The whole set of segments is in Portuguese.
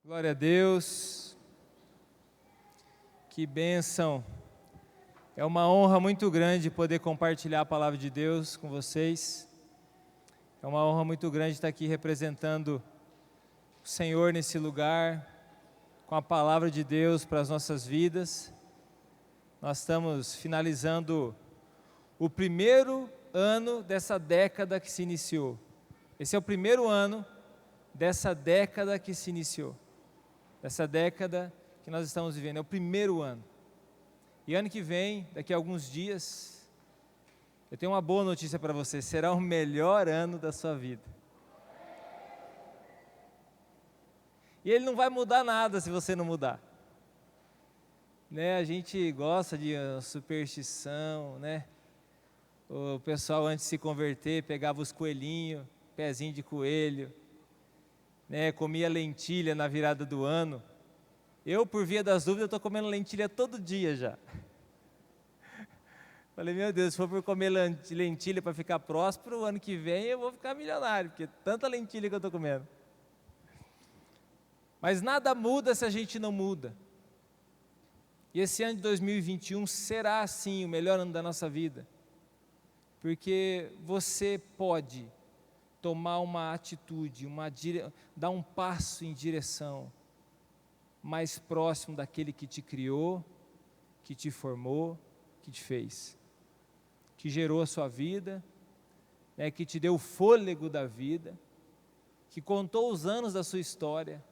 Glória a Deus, que bênção, é uma honra muito grande poder compartilhar a palavra de Deus com vocês, é uma honra muito grande estar aqui representando o Senhor nesse lugar, com a palavra de Deus para as nossas vidas. Nós estamos finalizando o primeiro ano dessa década que se iniciou, esse é o primeiro ano dessa década que se iniciou. Dessa década que nós estamos vivendo, é o primeiro ano. E ano que vem, daqui a alguns dias, eu tenho uma boa notícia para você, será o melhor ano da sua vida. E ele não vai mudar nada se você não mudar. Né? A gente gosta de superstição, né? O pessoal antes de se converter pegava os coelhinhos, pezinho de coelho, né, comia lentilha na virada do ano. Eu, por via das dúvidas, estou comendo lentilha todo dia já. Falei, meu Deus, se for por comer lentilha para ficar próspero, o ano que vem eu vou ficar milionário, porque tanta lentilha que eu estou comendo. Mas nada muda se a gente não muda. E esse ano de 2021 será, sim, o melhor ano da nossa vida. Porque você pode tomar uma atitude, dar um passo em direção mais próximo daquele que te criou, que te formou, que te fez, que gerou a sua vida, né, que te deu o fôlego da vida, que contou os anos da sua história,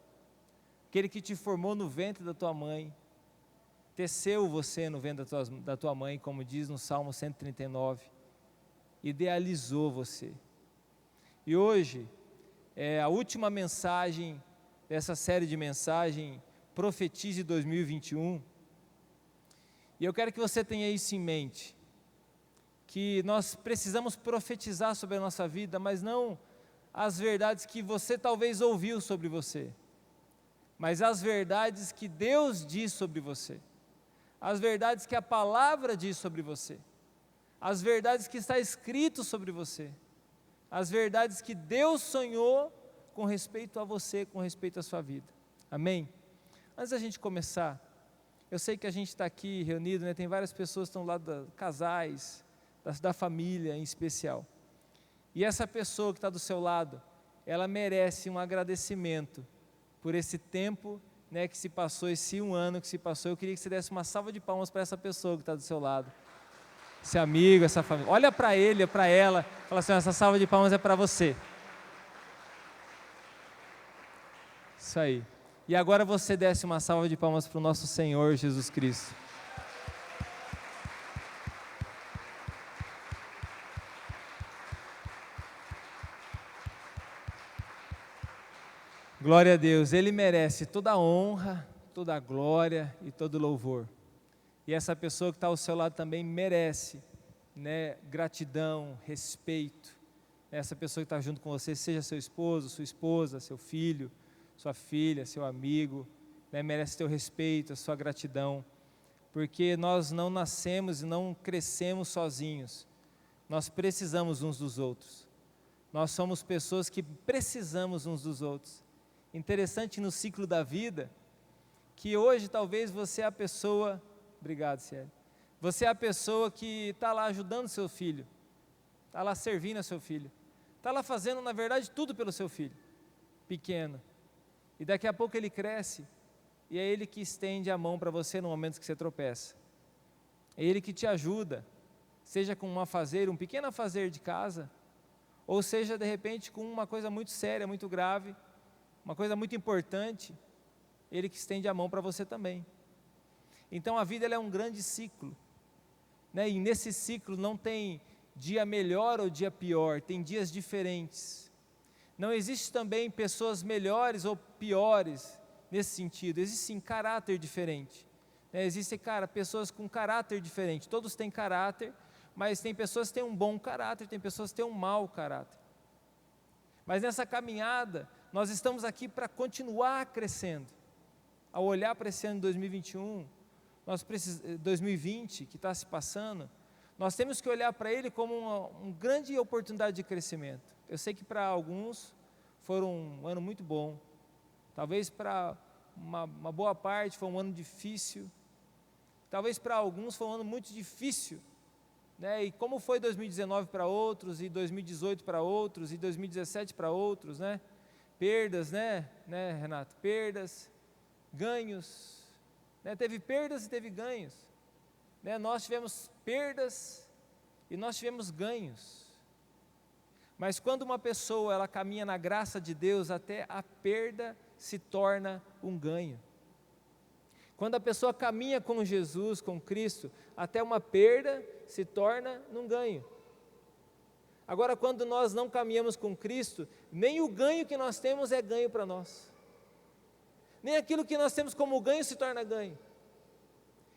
aquele que te formou no ventre da tua mãe, teceu você no ventre da tua mãe, como diz no Salmo 139, idealizou você. E hoje é a última mensagem dessa série de mensagens, Profetize 2021. E eu quero que você tenha isso em mente, que nós precisamos profetizar sobre a nossa vida, mas não as verdades que você talvez ouviu sobre você, mas as verdades que Deus diz sobre você, as verdades que a palavra diz sobre você, as verdades que está escrito sobre você, as verdades que Deus sonhou com respeito a você, com respeito à sua vida. Amém? Antes da gente começar, eu sei que a gente está aqui reunido, né, tem várias pessoas que estão lá, casais, da família em especial. E essa pessoa que está do seu lado, ela merece um agradecimento por esse tempo, né, que se passou, esse um ano que se passou. Eu queria que você desse uma salva de palmas para essa pessoa que está do seu lado. Esse amigo, essa família, olha para ele, para ela, fala assim, essa salva de palmas é para você. Isso aí. E agora você desce uma salva de palmas para o nosso Senhor Jesus Cristo. Glória a Deus, Ele merece toda a honra, toda a glória e todo o louvor. E essa pessoa que está ao seu lado também merece, né, gratidão, respeito. Essa pessoa que está junto com você, seja seu esposo, sua esposa, seu filho, sua filha, seu amigo, né, merece teu respeito, a sua gratidão, porque nós não nascemos e não crescemos sozinhos, nós precisamos uns dos outros, nós somos pessoas que precisamos uns dos outros. Interessante no ciclo da vida, que hoje talvez você é a pessoa, obrigado Cielo, você é a pessoa que está lá ajudando seu filho, está lá servindo a seu filho, está lá fazendo na verdade tudo pelo seu filho, pequeno, e daqui a pouco ele cresce, e é ele que estende a mão para você no momento que você tropeça, é ele que te ajuda, seja com um pequeno afazer de casa, ou seja de repente com uma coisa muito séria, muito grave, uma coisa muito importante, ele que estende a mão para você também. Então a vida ela é um grande ciclo, né? E nesse ciclo não tem dia melhor ou dia pior, tem dias diferentes. Não existe também pessoas melhores ou piores nesse sentido, existe sim caráter diferente, né? Existem pessoas com caráter diferente, todos têm caráter, mas tem pessoas que têm um bom caráter, tem pessoas que têm um mau caráter. Mas nessa caminhada, nós estamos aqui para continuar crescendo. Ao olhar para esse ano de 2021, 2020 que está se passando, nós temos que olhar para ele como uma grande oportunidade de crescimento. Eu sei que para alguns foi um ano muito bom, Talvez para uma boa parte foi um ano difícil. Talvez para alguns foi um ano muito difícil, né? E como foi 2019 para outros, e 2018 para outros, e 2017 para outros, né? Perdas, né, Renato? Perdas, ganhos, né? Teve perdas e teve ganhos, né? Nós tivemos perdas e nós tivemos ganhos. Mas quando uma pessoa ela caminha na graça de Deus, até a perda se torna um ganho. Quando a pessoa caminha com Jesus, com Cristo, até uma perda se torna um ganho. Agora, quando nós não caminhamos com Cristo, nem o ganho que nós temos é ganho para nós. Nem aquilo que nós temos como ganho se torna ganho.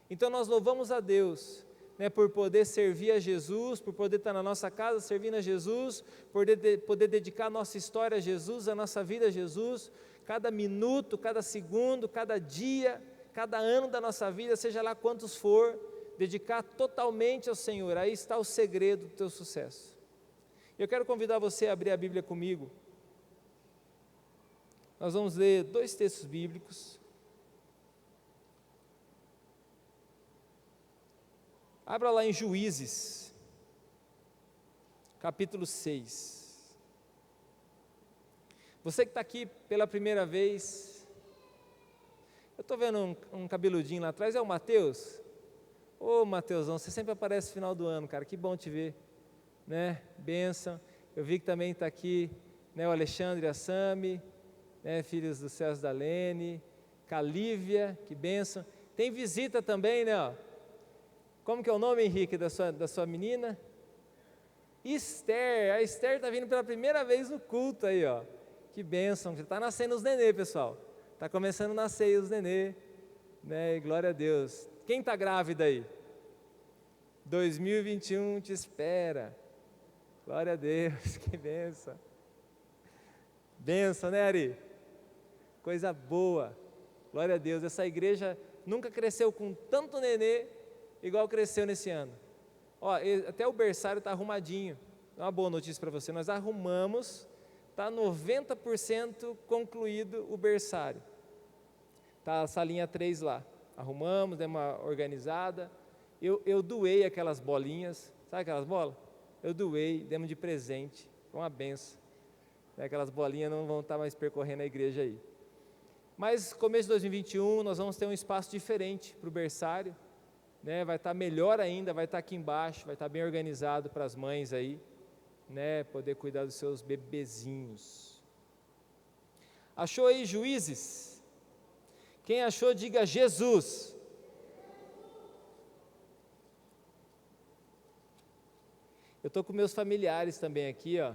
Então nós louvamos a Deus, né, por poder servir a Jesus, por poder estar na nossa casa servindo a Jesus, por poder dedicar a nossa história a Jesus, a nossa vida a Jesus, cada minuto, cada segundo, cada dia, cada ano da nossa vida, seja lá quantos for, dedicar totalmente ao Senhor. Aí está o segredo do teu sucesso. Eu quero convidar você a abrir a Bíblia comigo. Nós vamos ler 2 textos bíblicos. Abra lá em Juízes, capítulo 6. Você que está aqui pela primeira vez, eu estou vendo um cabeludinho lá atrás, é o Mateus? Ô Mateusão, você sempre aparece no final do ano, cara, que bom te ver, né? Bênção. Eu vi que também está aqui, né, o Alexandre e a Sami, né, filhos do César da Lene, Calívia, que bênção. Tem visita também, né? Ó. Como que é o nome, Henrique, da sua menina? Esther. A Esther está vindo pela primeira vez no culto aí, ó. Que bênção. Está nascendo os nenê, pessoal. Está começando a nascer os nenê, né? E glória a Deus. Quem está grávida aí? 2021 te espera. Glória a Deus, que bênção. Bênção, né, Ari? Coisa boa. Glória a Deus. Essa igreja nunca cresceu com tanto nenê igual cresceu nesse ano. Ó, até o berçário está arrumadinho. É uma boa notícia para você. Nós arrumamos, está 90% concluído o berçário. Está a salinha 3 lá. Arrumamos, demos uma organizada. Eu doei aquelas bolinhas, sabe aquelas bolas? Eu doei, demos de presente, foi uma benção. Aquelas bolinhas não vão estar mais percorrendo a igreja aí. Mas começo de 2021 nós vamos ter um espaço diferente para o berçário, né? Vai estar melhor ainda, vai estar aqui embaixo, vai estar bem organizado para as mães aí, né? Poder cuidar dos seus bebezinhos. Achou aí Juízes? Quem achou, diga Jesus. Eu estou com meus familiares também aqui, ó.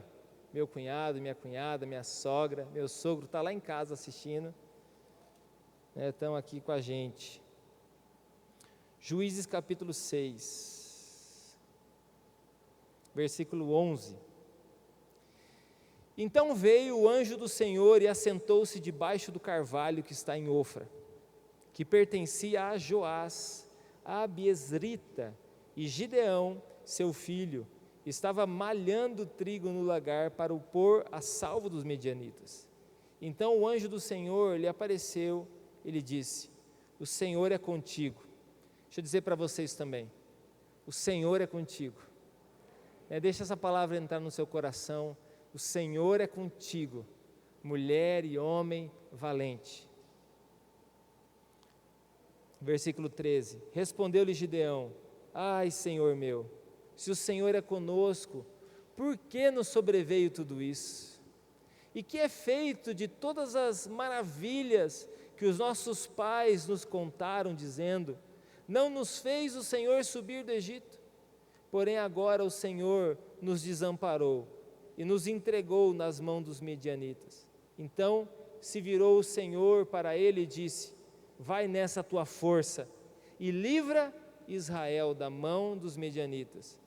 Meu cunhado, minha cunhada, minha sogra, meu sogro está lá em casa assistindo, né, estão aqui com a gente. Juízes capítulo 6, versículo 11. Então veio o anjo do Senhor e assentou-se debaixo do carvalho que está em Ofra, que pertencia a Joás, a Abiesrita, e Gideão, seu filho, estava malhando trigo no lagar para o pôr a salvo dos medianitas. Então o anjo do Senhor lhe apareceu e lhe disse: o Senhor é contigo. Deixa eu dizer para vocês também, o Senhor é contigo. Deixa essa palavra entrar no seu coração. O Senhor é contigo, mulher e homem valente. Versículo 13, respondeu-lhe Gideão: ai, Senhor meu, se o Senhor é conosco, por que nos sobreveio tudo isso? E que é feito de todas as maravilhas que os nossos pais nos contaram, dizendo: não nos fez o Senhor subir do Egito? Porém agora o Senhor nos desamparou e nos entregou nas mãos dos medianitas. Então se virou o Senhor para ele e disse: vai nessa tua força e livra Israel da mão dos medianitas.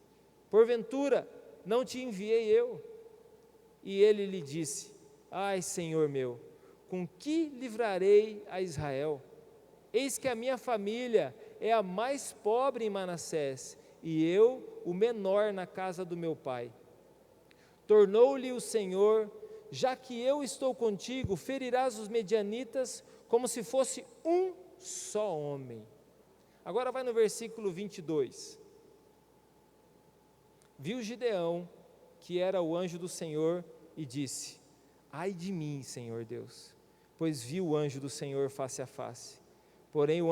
Porventura, não te enviei eu? E ele lhe disse: ai, Senhor meu, com que livrarei a Israel? Eis que a minha família é a mais pobre em Manassés, e eu o menor na casa do meu pai. Tornou-lhe o Senhor já que eu estou contigo, ferirás os medianitas como se fosse um só homem. Agora vai no versículo 22. Viu Gideão, que era o anjo do Senhor, e disse: ai de mim, Senhor Deus, pois vi o anjo do Senhor face a face. Porém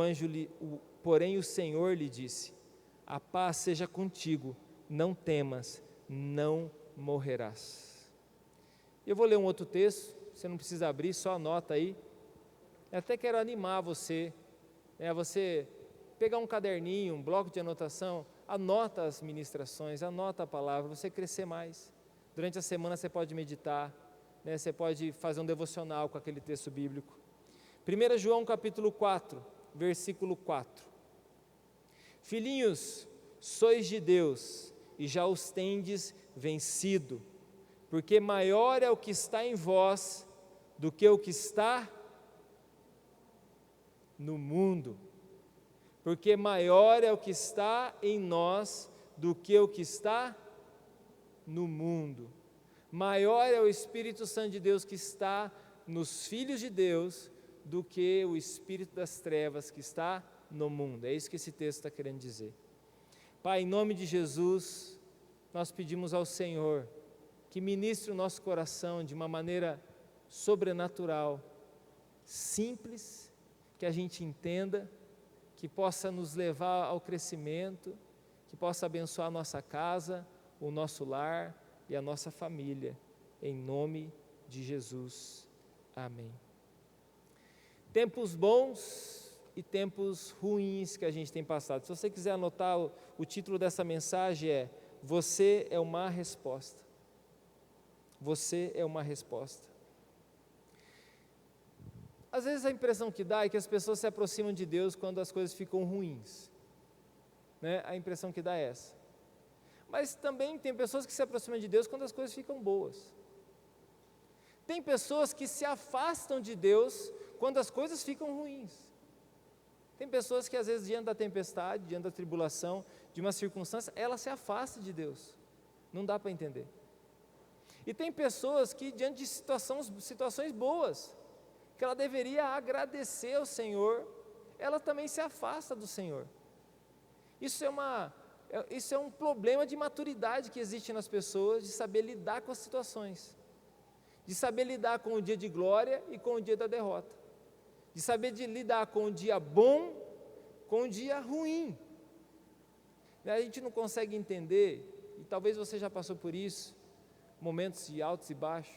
o Senhor lhe disse: a paz seja contigo, não temas, não morrerás. Eu vou ler um outro texto, você não precisa abrir, só anota aí. Eu até quero animar você, a você pegar um caderninho, um bloco de anotação, anota as ministrações, anota a palavra, você crescer mais. Durante a semana você pode meditar, você pode fazer um devocional com aquele texto bíblico. 1 João capítulo 4, versículo 4. Filhinhos, sois de Deus e já os tendes vencido, porque maior é o que está em vós do que o que está no mundo. Porque maior é o que está em nós do que o que está no mundo. Maior é o Espírito Santo de Deus que está nos filhos de Deus do que o espírito das trevas que está no mundo. É isso que esse texto está querendo dizer. Pai, em nome de Jesus, nós pedimos ao Senhor que ministre o nosso coração de uma maneira sobrenatural, simples, que a gente entenda, que possa nos levar ao crescimento, que possa abençoar a nossa casa, o nosso lar e a nossa família, em nome de Jesus. Amém. Tempos bons e tempos ruins que a gente tem passado. Se você quiser anotar, o título dessa mensagem é: você é uma resposta. Você é uma resposta. Às vezes a impressão que dá é que as pessoas se aproximam de Deus quando as coisas ficam ruins, A impressão que dá é essa. Mas também tem pessoas que se aproximam de Deus quando as coisas ficam boas. Tem pessoas que se afastam de Deus quando as coisas ficam ruins. Tem pessoas que às vezes diante da tempestade, diante da tribulação, de uma circunstância, ela se afasta de Deus. Não dá para entender. E tem pessoas que diante de situações boas, que ela deveria agradecer ao Senhor, ela também se afasta do Senhor. Isso é um problema de maturidade que existe nas pessoas, de saber lidar com as situações, de saber lidar com o dia de glória e com o dia da derrota, de saber lidar com o dia bom, com o dia ruim. A gente não consegue entender, e talvez você já passou por isso, momentos de altos e baixos,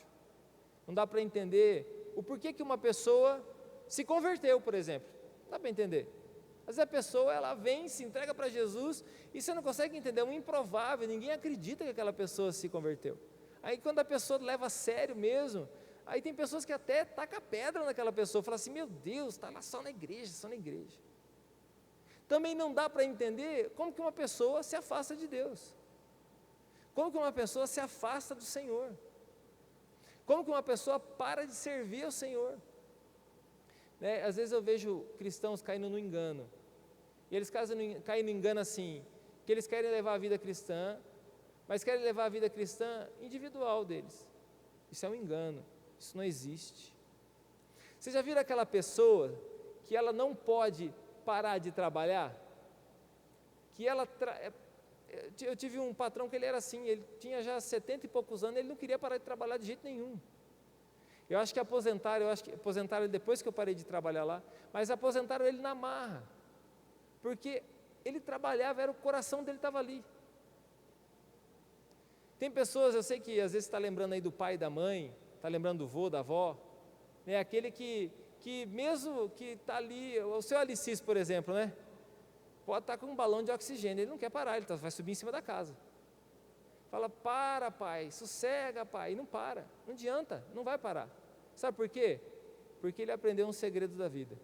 não dá para entender o porquê que uma pessoa se converteu, por exemplo. Dá para entender? Às vezes a pessoa, ela vem, se entrega para Jesus, e você não consegue entender, é um improvável, ninguém acredita que aquela pessoa se converteu. Aí quando a pessoa leva a sério mesmo, aí tem pessoas que até tacam pedra naquela pessoa, fala assim: meu Deus, está lá só na igreja, só na igreja. Também não dá para entender como que uma pessoa se afasta de Deus, como que uma pessoa se afasta do Senhor, como que uma pessoa para de servir ao Senhor. Às vezes eu vejo cristãos caindo no engano, e eles caem no engano assim, que eles querem levar a vida cristã, mas querem levar a vida cristã individual deles. Isso é um engano, isso não existe. Você já viu aquela pessoa que ela não pode parar de trabalhar? Eu tive um patrão que ele era assim, ele tinha já 70 e poucos anos, ele não queria parar de trabalhar de jeito nenhum. Eu acho que aposentaram ele depois que eu parei de trabalhar lá, mas aposentaram ele na marra, porque ele trabalhava, o coração dele estava ali. Tem pessoas, eu sei que às vezes está lembrando aí do pai e da mãe, está lembrando do vô, da avó, aquele que mesmo que está ali, o seu Alicis, por exemplo, pode estar com um balão de oxigênio, ele não quer parar, ele vai subir em cima da casa. Fala: para, pai, sossega, pai, e não para, não adianta, não vai parar. Sabe por quê? Porque ele aprendeu um segredo da vida.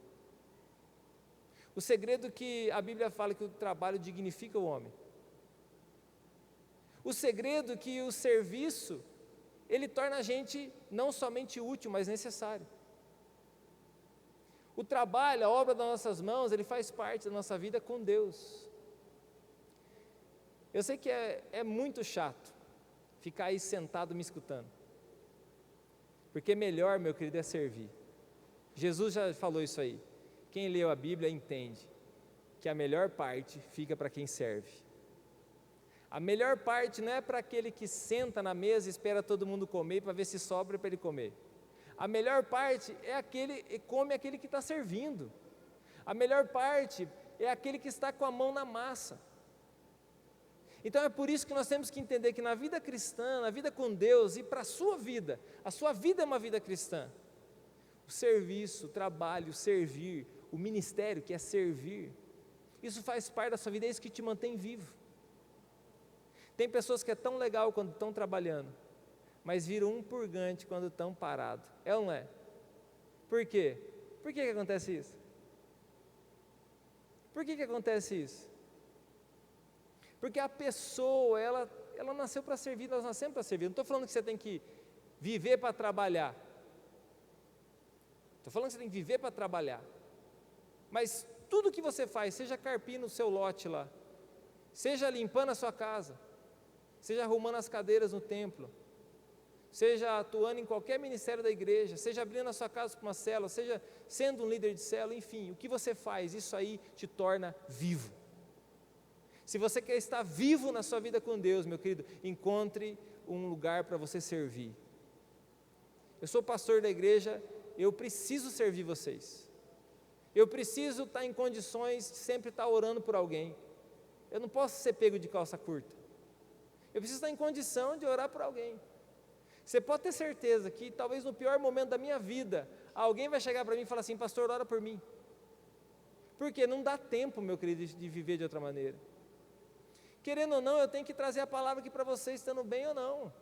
O segredo que a Bíblia fala que o trabalho dignifica o homem. O segredo que o serviço, ele torna a gente não somente útil, mas necessário. O trabalho, a obra das nossas mãos, ele faz parte da nossa vida com Deus. Eu sei que é muito chato ficar aí sentado me escutando. Porque melhor, meu querido, é servir. Jesus já falou isso aí. Quem leu a Bíblia entende que a melhor parte fica para quem serve. A melhor parte não é para aquele que senta na mesa e espera todo mundo comer para ver se sobra para ele comer. A melhor parte come aquele que está servindo. A melhor parte é aquele que está com a mão na massa. Então é por isso que nós temos que entender que na vida cristã, na vida com Deus e para a sua vida é uma vida cristã. O serviço, o trabalho, o servir, o ministério que é servir, isso faz parte da sua vida, é isso que te mantém vivo. Tem pessoas que é tão legal quando estão trabalhando, mas viram um purgante quando estão parados. É ou não é? Por quê? Por que acontece isso? Por que acontece isso? Porque a pessoa, ela nasceu para servir, nós nascemos para servir. Não estou falando que você tem que viver para trabalhar. Estou falando que você tem que viver para trabalhar. Mas tudo que você faz, seja carpindo o seu lote lá, seja limpando a sua casa, seja arrumando as cadeiras no templo, seja atuando em qualquer ministério da igreja, seja abrindo a sua casa para uma célula, seja sendo um líder de célula, enfim, o que você faz, isso aí te torna vivo. Se você quer estar vivo na sua vida com Deus, meu querido, encontre um lugar para você servir. Eu sou pastor da igreja, eu preciso servir vocês. Eu preciso estar em condições de sempre estar orando por alguém. Eu não posso ser pego de calça curta. Eu preciso estar em condição de orar por alguém. Você pode ter certeza que talvez no pior momento da minha vida, alguém vai chegar para mim e falar assim: pastor, ora por mim. Porque não dá tempo, meu querido, de viver de outra maneira. Querendo ou não, eu tenho que trazer a palavra aqui para vocês, estando bem ou não.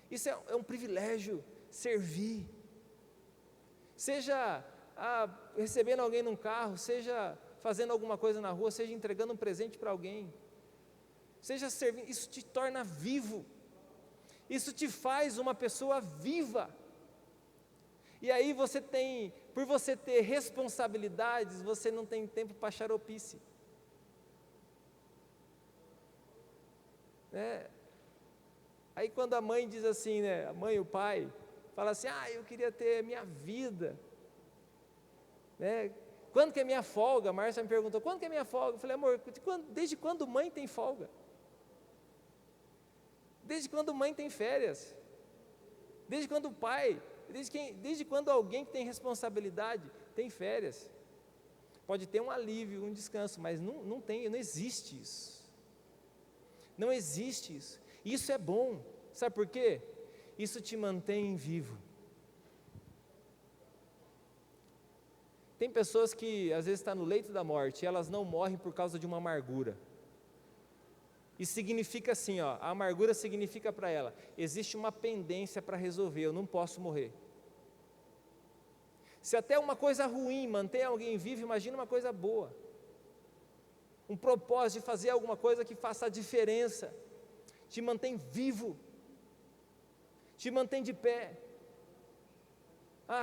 Isso é um privilégio, servir. Seja recebendo alguém num carro, seja fazendo alguma coisa na rua, seja entregando um presente para alguém, seja servindo, isso te torna vivo, isso te faz uma pessoa viva. E aí por você ter responsabilidades, você não tem tempo para xaropice. Aí quando a mãe diz assim, a mãe e o pai, fala assim: eu queria ter minha vida, quando que é minha folga? A Márcia me perguntou, quando que é minha folga? Eu falei: amor, desde quando mãe tem folga? Desde quando mãe tem férias? Desde quando o pai, desde quando alguém que tem responsabilidade tem férias? Pode ter um alívio, um descanso, mas não existe isso. Não existe isso. Isso é bom. Sabe por quê? Isso te mantém vivo. Tem pessoas que às vezes estão no leito da morte e elas não morrem por causa de uma amargura. Isso significa assim, a amargura significa para ela: existe uma pendência para resolver, eu não posso morrer. Se até uma coisa ruim mantém alguém vivo, imagina uma coisa boa. Um propósito de fazer alguma coisa que faça a diferença, te mantém vivo, te mantém de pé.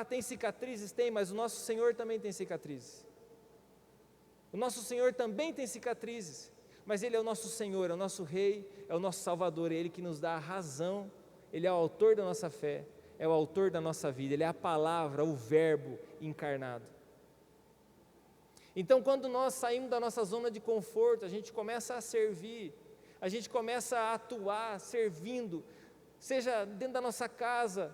Tem cicatrizes? Tem, mas o nosso Senhor também tem cicatrizes. O nosso Senhor também tem cicatrizes, mas Ele é o nosso Senhor, é o nosso Rei, é o nosso Salvador, é Ele que nos dá a razão, Ele é o autor da nossa fé, é o autor da nossa vida, Ele é a palavra, o verbo encarnado. Então, quando nós saímos da nossa zona de conforto, a gente começa a servir, a gente começa a atuar servindo, seja dentro da nossa casa,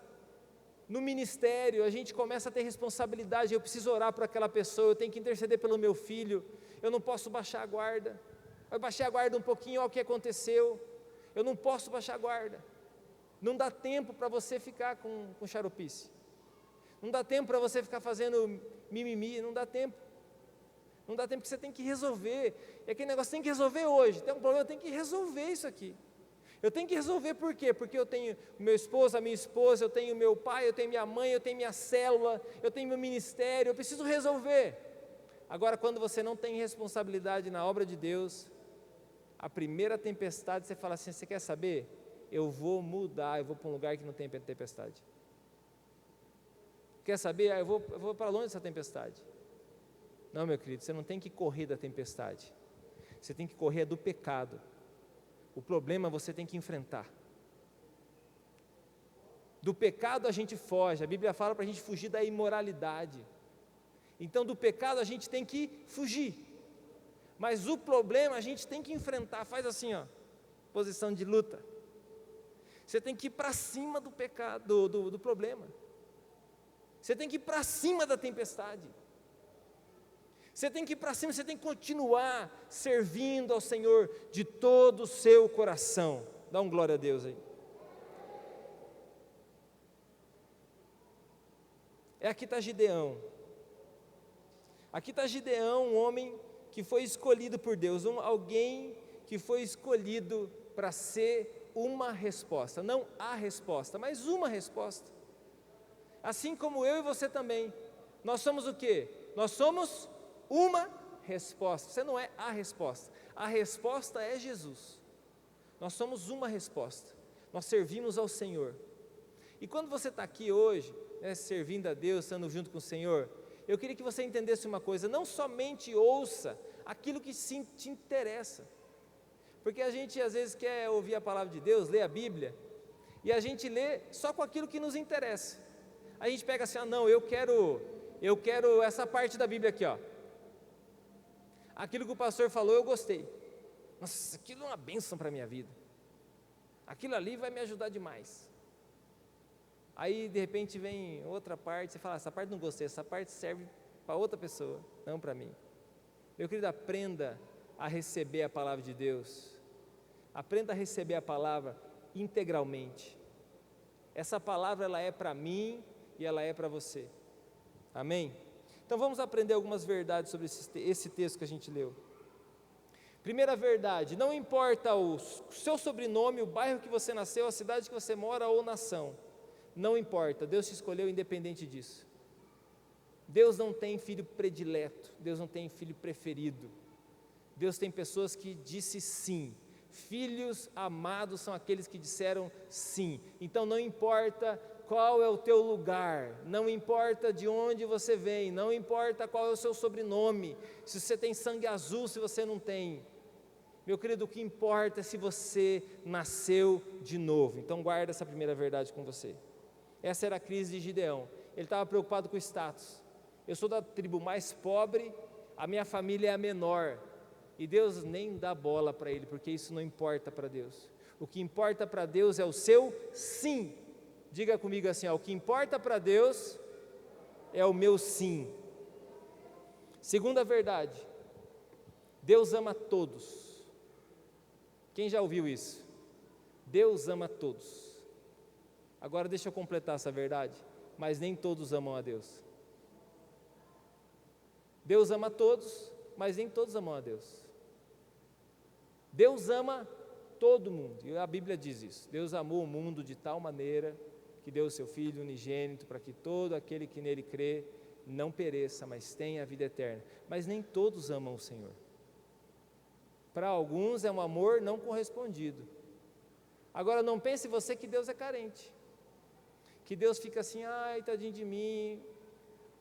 no ministério, a gente começa a ter responsabilidade. Eu preciso orar por aquela pessoa, eu tenho que interceder pelo meu filho, eu não posso baixar a guarda. Eu baixei a guarda um pouquinho, olha o que aconteceu, eu não posso baixar a guarda. Não dá tempo para você ficar com xaropice, não dá tempo para você ficar fazendo mimimi, não dá tempo. Não dá tempo, porque você tem que resolver. E aquele negócio tem que resolver hoje. Tem um problema, eu tenho que resolver isso aqui. Eu tenho que resolver por quê? Porque eu tenho o meu esposo, a minha esposa, eu tenho meu pai, eu tenho minha mãe, eu tenho minha célula, eu tenho meu ministério, eu preciso resolver. Agora, quando você não tem responsabilidade na obra de Deus, a primeira tempestade, você fala assim: você quer saber? Eu vou mudar, eu vou para um lugar que não tem tempestade. Quer saber? Eu vou para longe dessa tempestade. Não, meu querido, você não tem que correr da tempestade, você tem que correr do pecado. O problema você tem que enfrentar. Do pecado a gente foge, a Bíblia fala para a gente fugir da imoralidade. Então do pecado a gente tem que fugir, mas o problema a gente tem que enfrentar. Faz assim, ó, posição de luta. Você tem que ir para cima do pecado, do problema. Você tem que ir para cima da tempestade. Você tem que ir para cima, você tem que continuar servindo ao Senhor de todo o seu coração. Dá um glória a Deus aí. Aqui está Gideão. Aqui está Gideão, um homem que foi escolhido por Deus, alguém que foi escolhido para ser uma resposta, não a resposta, mas uma resposta. Assim como eu e você também, nós somos o quê? Nós somos uma resposta. Você não é a resposta é Jesus. Nós somos uma resposta, nós servimos ao Senhor. E quando você está aqui hoje, servindo a Deus, estando junto com o Senhor, eu queria que você entendesse uma coisa: não somente ouça aquilo que te interessa, porque a gente às vezes quer ouvir a palavra de Deus, ler a Bíblia, e a gente lê só com aquilo que nos interessa. A gente pega assim, não, eu quero essa parte da Bíblia aqui, ó. Aquilo que o pastor falou, eu gostei. Nossa, aquilo é uma bênção para a minha vida. Aquilo ali vai me ajudar demais. Aí de repente vem outra parte, você fala, essa parte não gostei, essa parte serve para outra pessoa, não para mim. Meu querido, aprenda a receber a palavra de Deus. Aprenda a receber a palavra integralmente. Essa palavra, ela é para mim e ela é para você. Amém? Então vamos aprender algumas verdades sobre esse texto que a gente leu. Primeira verdade: não importa o seu sobrenome, o bairro que você nasceu, a cidade que você mora ou nação, não importa, Deus te escolheu independente disso. Deus não tem filho predileto, Deus não tem filho preferido. Deus tem pessoas que disse sim. Filhos amados são aqueles que disseram sim. Então não importa qual é o teu lugar, não importa de onde você vem, não importa qual é o seu sobrenome, se você tem sangue azul, se você não tem. Meu querido, o que importa é se você nasceu de novo. Então guarda essa primeira verdade com você. Essa era a crise de Gideão. Ele estava preocupado com o status. Eu sou da tribo mais pobre, a minha família é a menor, e Deus nem dá bola para ele, porque isso não importa para Deus. O que importa para Deus é o seu sim. Diga comigo assim, ó, o que importa para Deus é o meu sim. Segunda verdade: Deus ama todos. Quem já ouviu isso? Deus ama todos. Agora deixa eu completar essa verdade, mas nem todos amam a Deus. Deus ama todos, mas nem todos amam a Deus. Deus ama todo mundo, e a Bíblia diz isso. Deus amou o mundo de tal maneira que deu o seu Filho unigênito, para que todo aquele que nele crê não pereça, mas tenha a vida eterna. Mas nem todos amam o Senhor. Para alguns é um amor não correspondido. Agora não pense você que Deus é carente, que Deus fica assim, ai, tadinho de mim,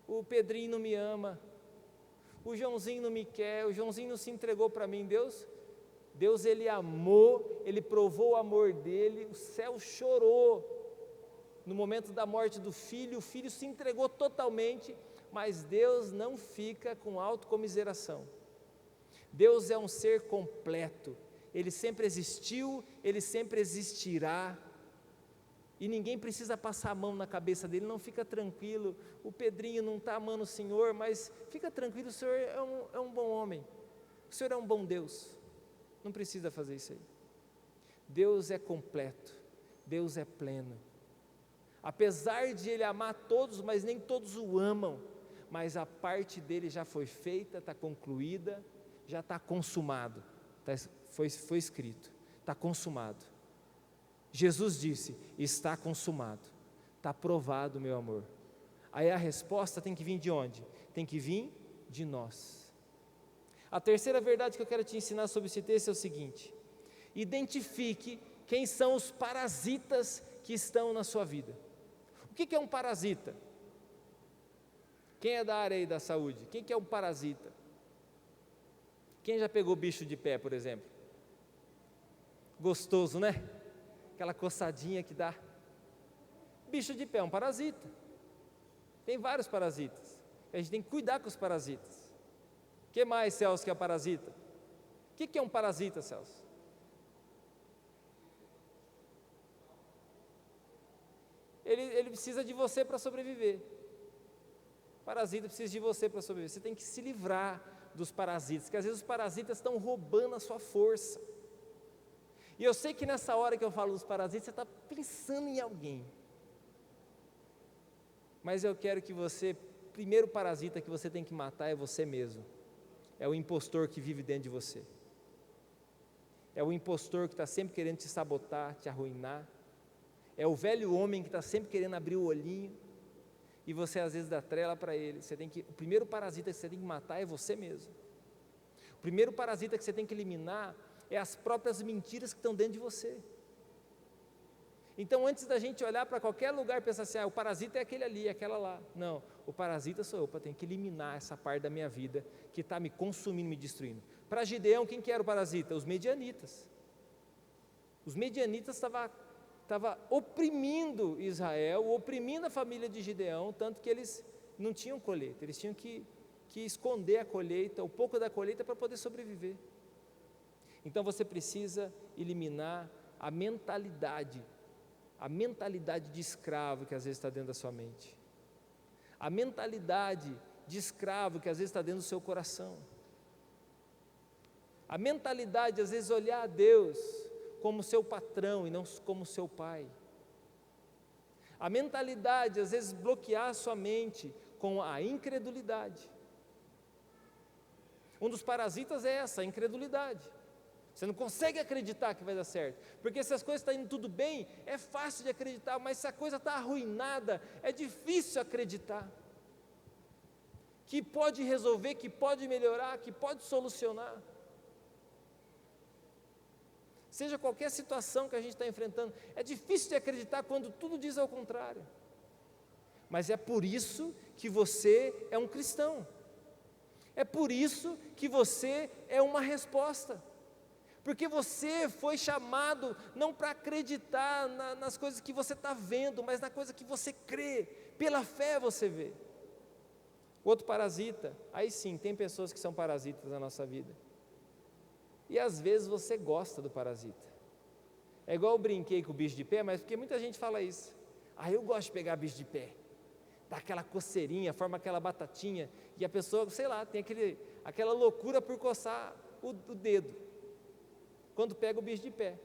o Pedrinho não me ama, o Joãozinho não me quer, o Joãozinho não se entregou para mim. Deus ele amou, ele provou o amor dele, o céu chorou no momento da morte do filho, o filho se entregou totalmente, mas Deus não fica com autocomiseração. Deus é um ser completo, Ele sempre existiu, Ele sempre existirá, e ninguém precisa passar a mão na cabeça dele. Não, fica tranquilo, o Pedrinho não está amando o Senhor, mas fica tranquilo, o Senhor é um bom homem, o Senhor é um bom Deus, não precisa fazer isso aí. Deus é completo, Deus é pleno, apesar de Ele amar todos, mas nem todos o amam, mas a parte dele já foi feita, está concluída, já está consumado, foi escrito, está consumado. Jesus disse, está consumado, está provado o meu amor. Aí a resposta tem que vir de onde? Tem que vir de nós. A terceira verdade que eu quero te ensinar sobre esse texto é o seguinte: identifique quem são os parasitas que estão na sua vida. O que é um parasita? Quem é da área aí da saúde? Quem que é um parasita? Quem já pegou bicho de pé, por exemplo? Gostoso, né? Aquela coçadinha que dá. bicho de pé é um parasita. Tem vários parasitas. A gente tem que cuidar com os parasitas. O que mais, Celso, que é parasita? O que é um parasita, Celso? Ele precisa de você para sobreviver. O parasita precisa de você para sobreviver. Você tem que se livrar dos parasitas, porque às vezes os parasitas estão roubando a sua força. E eu sei que nessa hora que eu falo dos parasitas, você está pensando em alguém. Mas eu quero que você, primeiro parasita que você tem que matar é você mesmo. É o impostor que vive dentro de você. É o impostor que está sempre querendo te sabotar, te arruinar. É o velho homem que está sempre querendo abrir o olhinho e você às vezes dá trela para ele. O primeiro parasita que você tem que matar é você mesmo. O primeiro parasita que você tem que eliminar é as próprias mentiras que estão dentro de você. Então, antes da gente olhar para qualquer lugar e pensar assim, o parasita é aquele ali, aquela lá. Não, o parasita sou eu, para ter que eliminar essa parte da minha vida que está me consumindo, me destruindo. Para Gideão, quem que era o parasita? Os medianitas. Os medianitas estavam oprimindo Israel, oprimindo a família de Gideão, tanto que eles não tinham colheita, eles tinham que esconder a colheita, o pouco da colheita para poder sobreviver. Então você precisa eliminar a mentalidade de escravo que às vezes está dentro da sua mente, a mentalidade de escravo que às vezes está dentro do seu coração, a mentalidade às vezes olhar a Deus como seu patrão e não como seu pai, a mentalidade às vezes bloquear a sua mente com a incredulidade. Um dos parasitas é essa, a incredulidade. Você não consegue acreditar que vai dar certo, porque se as coisas estão indo tudo bem, é fácil de acreditar, mas se a coisa está arruinada, é difícil acreditar que pode resolver, que pode melhorar, que pode solucionar. Seja qualquer situação que a gente está enfrentando, é difícil de acreditar quando tudo diz ao contrário, mas é por isso que você é um cristão, é por isso que você é uma resposta. Porque você foi chamado não para acreditar nas coisas que você está vendo, mas na coisa que você crê, pela fé você vê. Outro parasita, aí sim, tem pessoas que são parasitas na nossa vida, e às vezes você gosta do parasita. É igual eu brinquei com o bicho de pé, mas porque muita gente fala isso, eu gosto de pegar bicho de pé, dá aquela coceirinha, forma aquela batatinha, e a pessoa, sei lá, tem aquela loucura por coçar o dedo, quando pega o bicho de pé.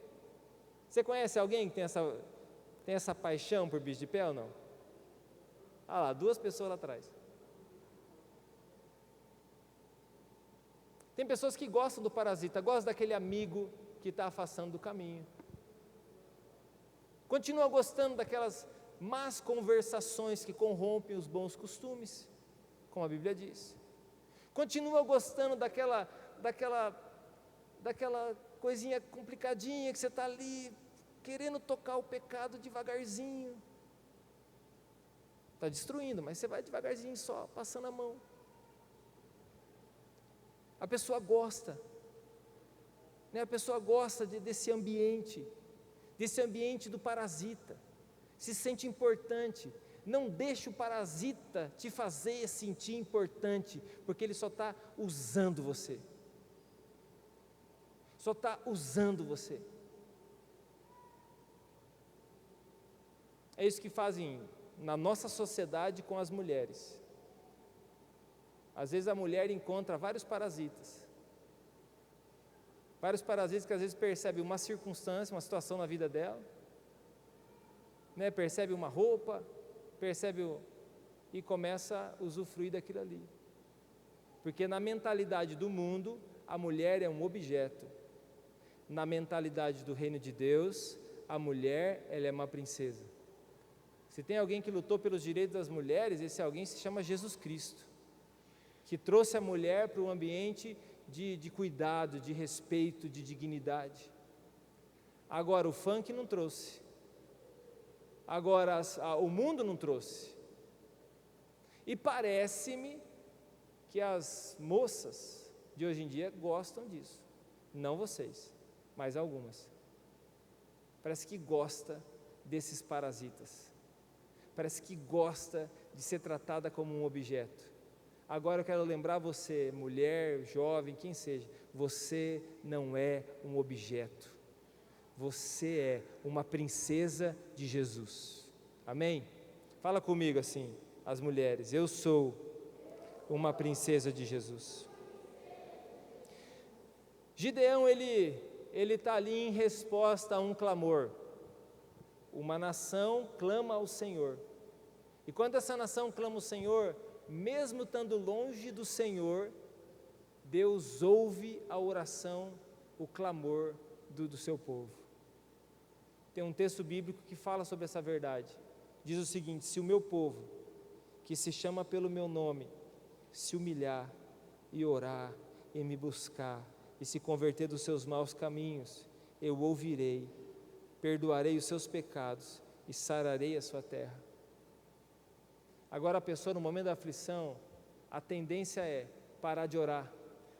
Você conhece alguém que tem essa paixão por bicho de pé ou não? Lá, 2 pessoas lá atrás. Tem pessoas que gostam do parasita, gostam daquele amigo que está afastando do caminho. Continua gostando daquelas más conversações que corrompem os bons costumes, como a Bíblia diz. Continua gostando daquela coisinha complicadinha que você está ali, querendo tocar o pecado devagarzinho. Está destruindo, mas você vai devagarzinho só, passando a mão. A pessoa gosta, né? A pessoa gosta desse ambiente do parasita, se sente importante. Não deixe o parasita te fazer sentir importante, porque ele só está usando você. Só está usando você. É isso que fazem na nossa sociedade com as mulheres. Às vezes a mulher encontra vários parasitas que às vezes percebe uma circunstância, uma situação na vida dela, né? Percebe uma roupa, e começa a usufruir daquilo ali, porque na mentalidade do mundo, a mulher é um objeto. Na mentalidade do reino de Deus, a mulher, ela é uma princesa. Se tem alguém que lutou pelos direitos das mulheres, esse alguém se chama Jesus Cristo, que trouxe a mulher para um ambiente de cuidado, de respeito, de dignidade. Agora o funk não trouxe, agora o mundo não trouxe, e parece-me que as moças de hoje em dia gostam disso, não vocês, mas algumas, parece que gosta desses parasitas, parece que gosta de ser tratada como um objeto. Agora eu quero lembrar você, mulher, jovem, quem seja, você não é um objeto. Você é uma princesa de Jesus. Amém? Fala comigo assim, as mulheres, eu sou uma princesa de Jesus. Gideão, ele está ali em resposta a um clamor. Uma nação clama ao Senhor. E quando essa nação clama ao Senhor, mesmo estando longe do Senhor, Deus ouve a oração, o clamor do seu povo. Tem um texto bíblico que fala sobre essa verdade. Diz o seguinte: se o meu povo, que se chama pelo meu nome, se humilhar e orar e me buscar e se converter dos seus maus caminhos, eu ouvirei, perdoarei os seus pecados e sararei a sua terra. Agora a pessoa no momento da aflição, a tendência é parar de orar,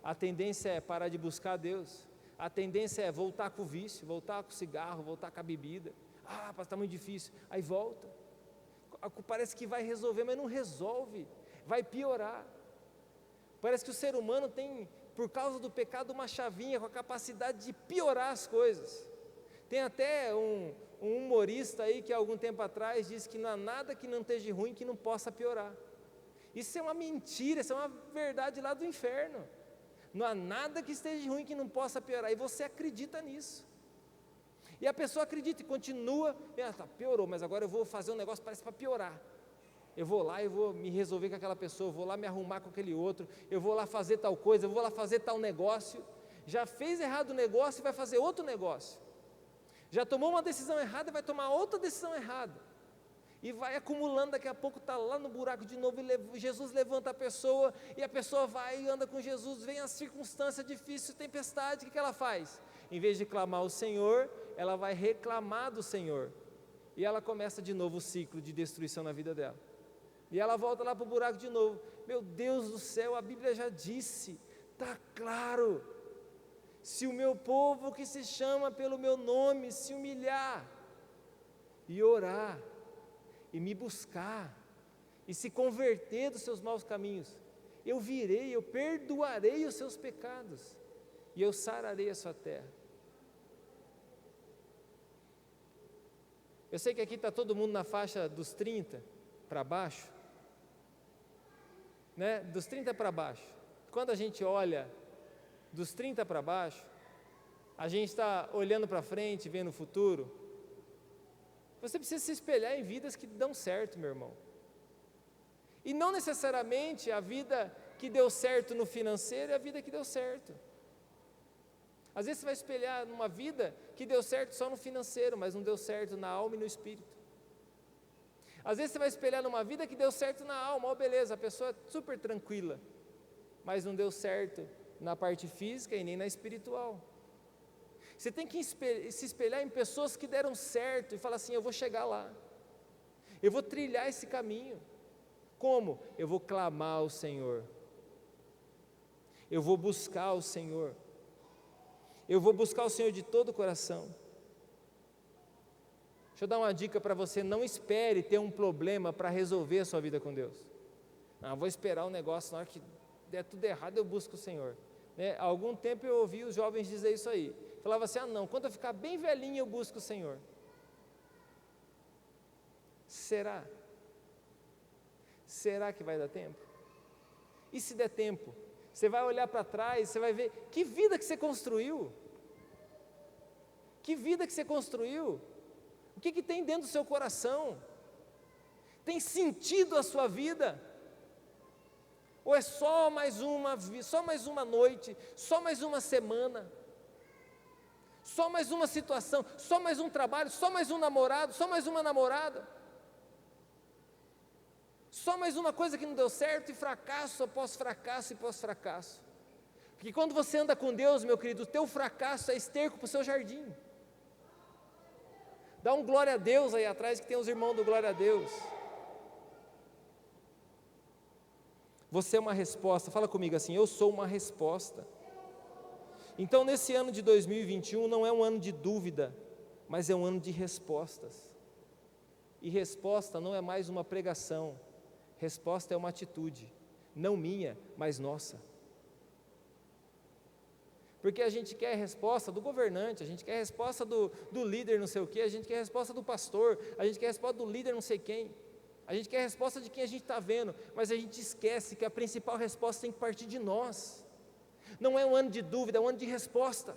a tendência é parar de buscar a Deus, a tendência é voltar com o vício, voltar com o cigarro, voltar com a bebida. Pastor, está muito difícil, aí volta, parece que vai resolver, mas não resolve, vai piorar. Parece que o ser humano tem, por causa do pecado, uma chavinha com a capacidade de piorar as coisas. Tem até um humorista aí que há algum tempo atrás disse que não há nada que não esteja ruim que não possa piorar. Isso é uma mentira, isso é uma verdade lá do inferno. Não há nada que esteja ruim que não possa piorar, e você acredita nisso. E a pessoa acredita e continua, piorou, mas agora eu vou fazer um negócio, parece para piorar. Eu vou lá e vou me resolver com aquela pessoa, eu vou lá me arrumar com aquele outro, eu vou lá fazer tal coisa, eu vou lá fazer tal negócio. Já fez errado o negócio e vai fazer outro negócio. Já tomou uma decisão errada e vai tomar outra decisão errada. E vai acumulando, daqui a pouco está lá no buraco de novo, e Jesus levanta a pessoa, e a pessoa vai e anda com Jesus, vem a circunstância difícil, tempestade, o que ela faz? Em vez de clamar ao Senhor, ela vai reclamar do Senhor, e ela começa de novo o ciclo de destruição na vida dela, e ela volta lá para o buraco de novo. Meu Deus do céu, a Bíblia já disse, está claro, se o meu povo que se chama pelo meu nome se humilhar, e orar, e me buscar, e se converter dos seus maus caminhos, eu virei, eu perdoarei os seus pecados, e eu sararei a sua terra. Eu sei que aqui está todo mundo na faixa dos 30 para baixo, né? Dos 30 para baixo. Quando a gente olha dos 30 para baixo, a gente está olhando para frente, vendo o futuro. Você precisa se espelhar em vidas que dão certo, meu irmão. E não necessariamente a vida que deu certo no financeiro é a vida que deu certo. Às vezes você vai espelhar numa vida que deu certo só no financeiro, mas não deu certo na alma e no espírito. Às vezes você vai espelhar numa vida que deu certo na alma, beleza, a pessoa é super tranquila, mas não deu certo na parte física e nem na espiritual. Você tem que se espelhar em pessoas que deram certo e falar assim: eu vou chegar lá, eu vou trilhar esse caminho. Como? Eu vou clamar ao Senhor, eu vou buscar o Senhor, eu vou buscar o Senhor de todo o coração. Deixa eu dar uma dica para você: não espere ter um problema para resolver a sua vida com Deus. Não, vou esperar o negócio, na hora que der tudo errado eu busco o Senhor. Há algum tempo eu ouvi os jovens dizer isso aí. Falava assim: não, quando eu ficar bem velhinho eu busco o Senhor. Será? Será que vai dar tempo? E se der tempo? Você vai olhar para trás, você vai ver que vida que você construiu. Que vida que você construiu. O que tem dentro do seu coração? Tem sentido a sua vida? Ou é só mais uma noite, só mais uma semana, só mais uma situação, só mais um trabalho, só mais um namorado, só mais uma namorada, só mais uma coisa que não deu certo, e fracasso após fracasso e pós-fracasso? Porque quando você anda com Deus, meu querido, o teu fracasso é esterco para o seu jardim. Dá um glória a Deus aí atrás, que tem os irmãos do glória a Deus. Você é uma resposta. Fala comigo assim: eu sou uma resposta. Então nesse ano de 2021 não é um ano de dúvida, mas é um ano de respostas. E resposta não é mais uma pregação, resposta é uma atitude, não minha, mas nossa. Porque a gente quer a resposta do governante, a gente quer a resposta do líder não sei o quê, a gente quer a resposta do pastor, a gente quer a resposta do líder não sei quem, a gente quer a resposta de quem a gente está vendo, mas a gente esquece que a principal resposta tem que partir de nós. Não é um ano de dúvida, é um ano de resposta.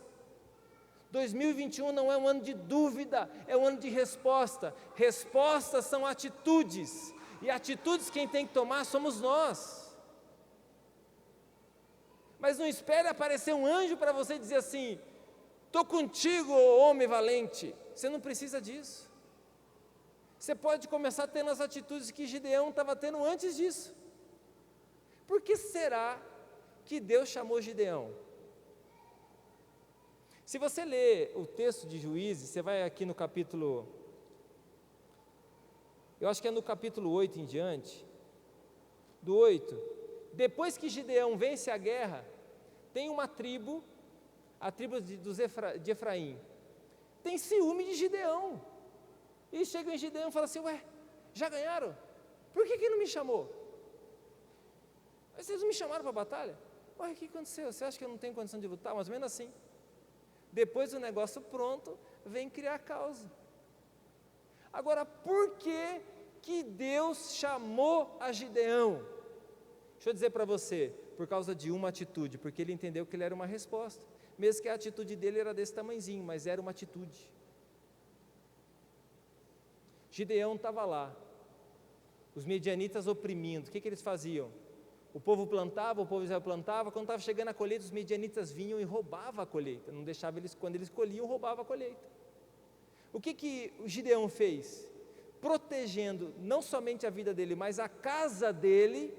2021 não é um ano de dúvida, é um ano de resposta. Respostas são atitudes, e atitudes quem tem que tomar somos nós. Mas não espere aparecer um anjo para você dizer assim: estou contigo, homem valente. Você não precisa disso. Você pode começar tendo as atitudes que Gideão estava tendo antes disso. Por que será que Deus chamou Gideão? Se você ler o texto de Juízes, você vai aqui no capítulo, eu acho que é no capítulo 8 em diante, do 8, depois que Gideão vence a guerra, tem uma tribo, a tribo de Efraim, tem ciúme de Gideão, e chega em Gideão e fala assim: ué, já ganharam? Por que não me chamou? Vocês não me chamaram para a batalha? Ué, o que aconteceu? Você acha que eu não tenho condição de lutar? Mais ou menos assim. Depois do negócio pronto, vem criar causa. Agora, por que Deus chamou a Gideão? Deixa eu dizer para você, por causa de uma atitude, porque ele entendeu que ele era uma resposta, mesmo que a atitude dele era desse tamanhozinho, mas era uma atitude. Gideão estava lá, os medianitas oprimindo, o que eles faziam? O povo plantava, o povo Israel plantava, quando estava chegando a colheita, os medianitas vinham e roubavam a colheita, não deixava eles, quando eles colhiam, roubavam a colheita. O que o Gideão fez? Protegendo não somente a vida dele, mas a casa dele,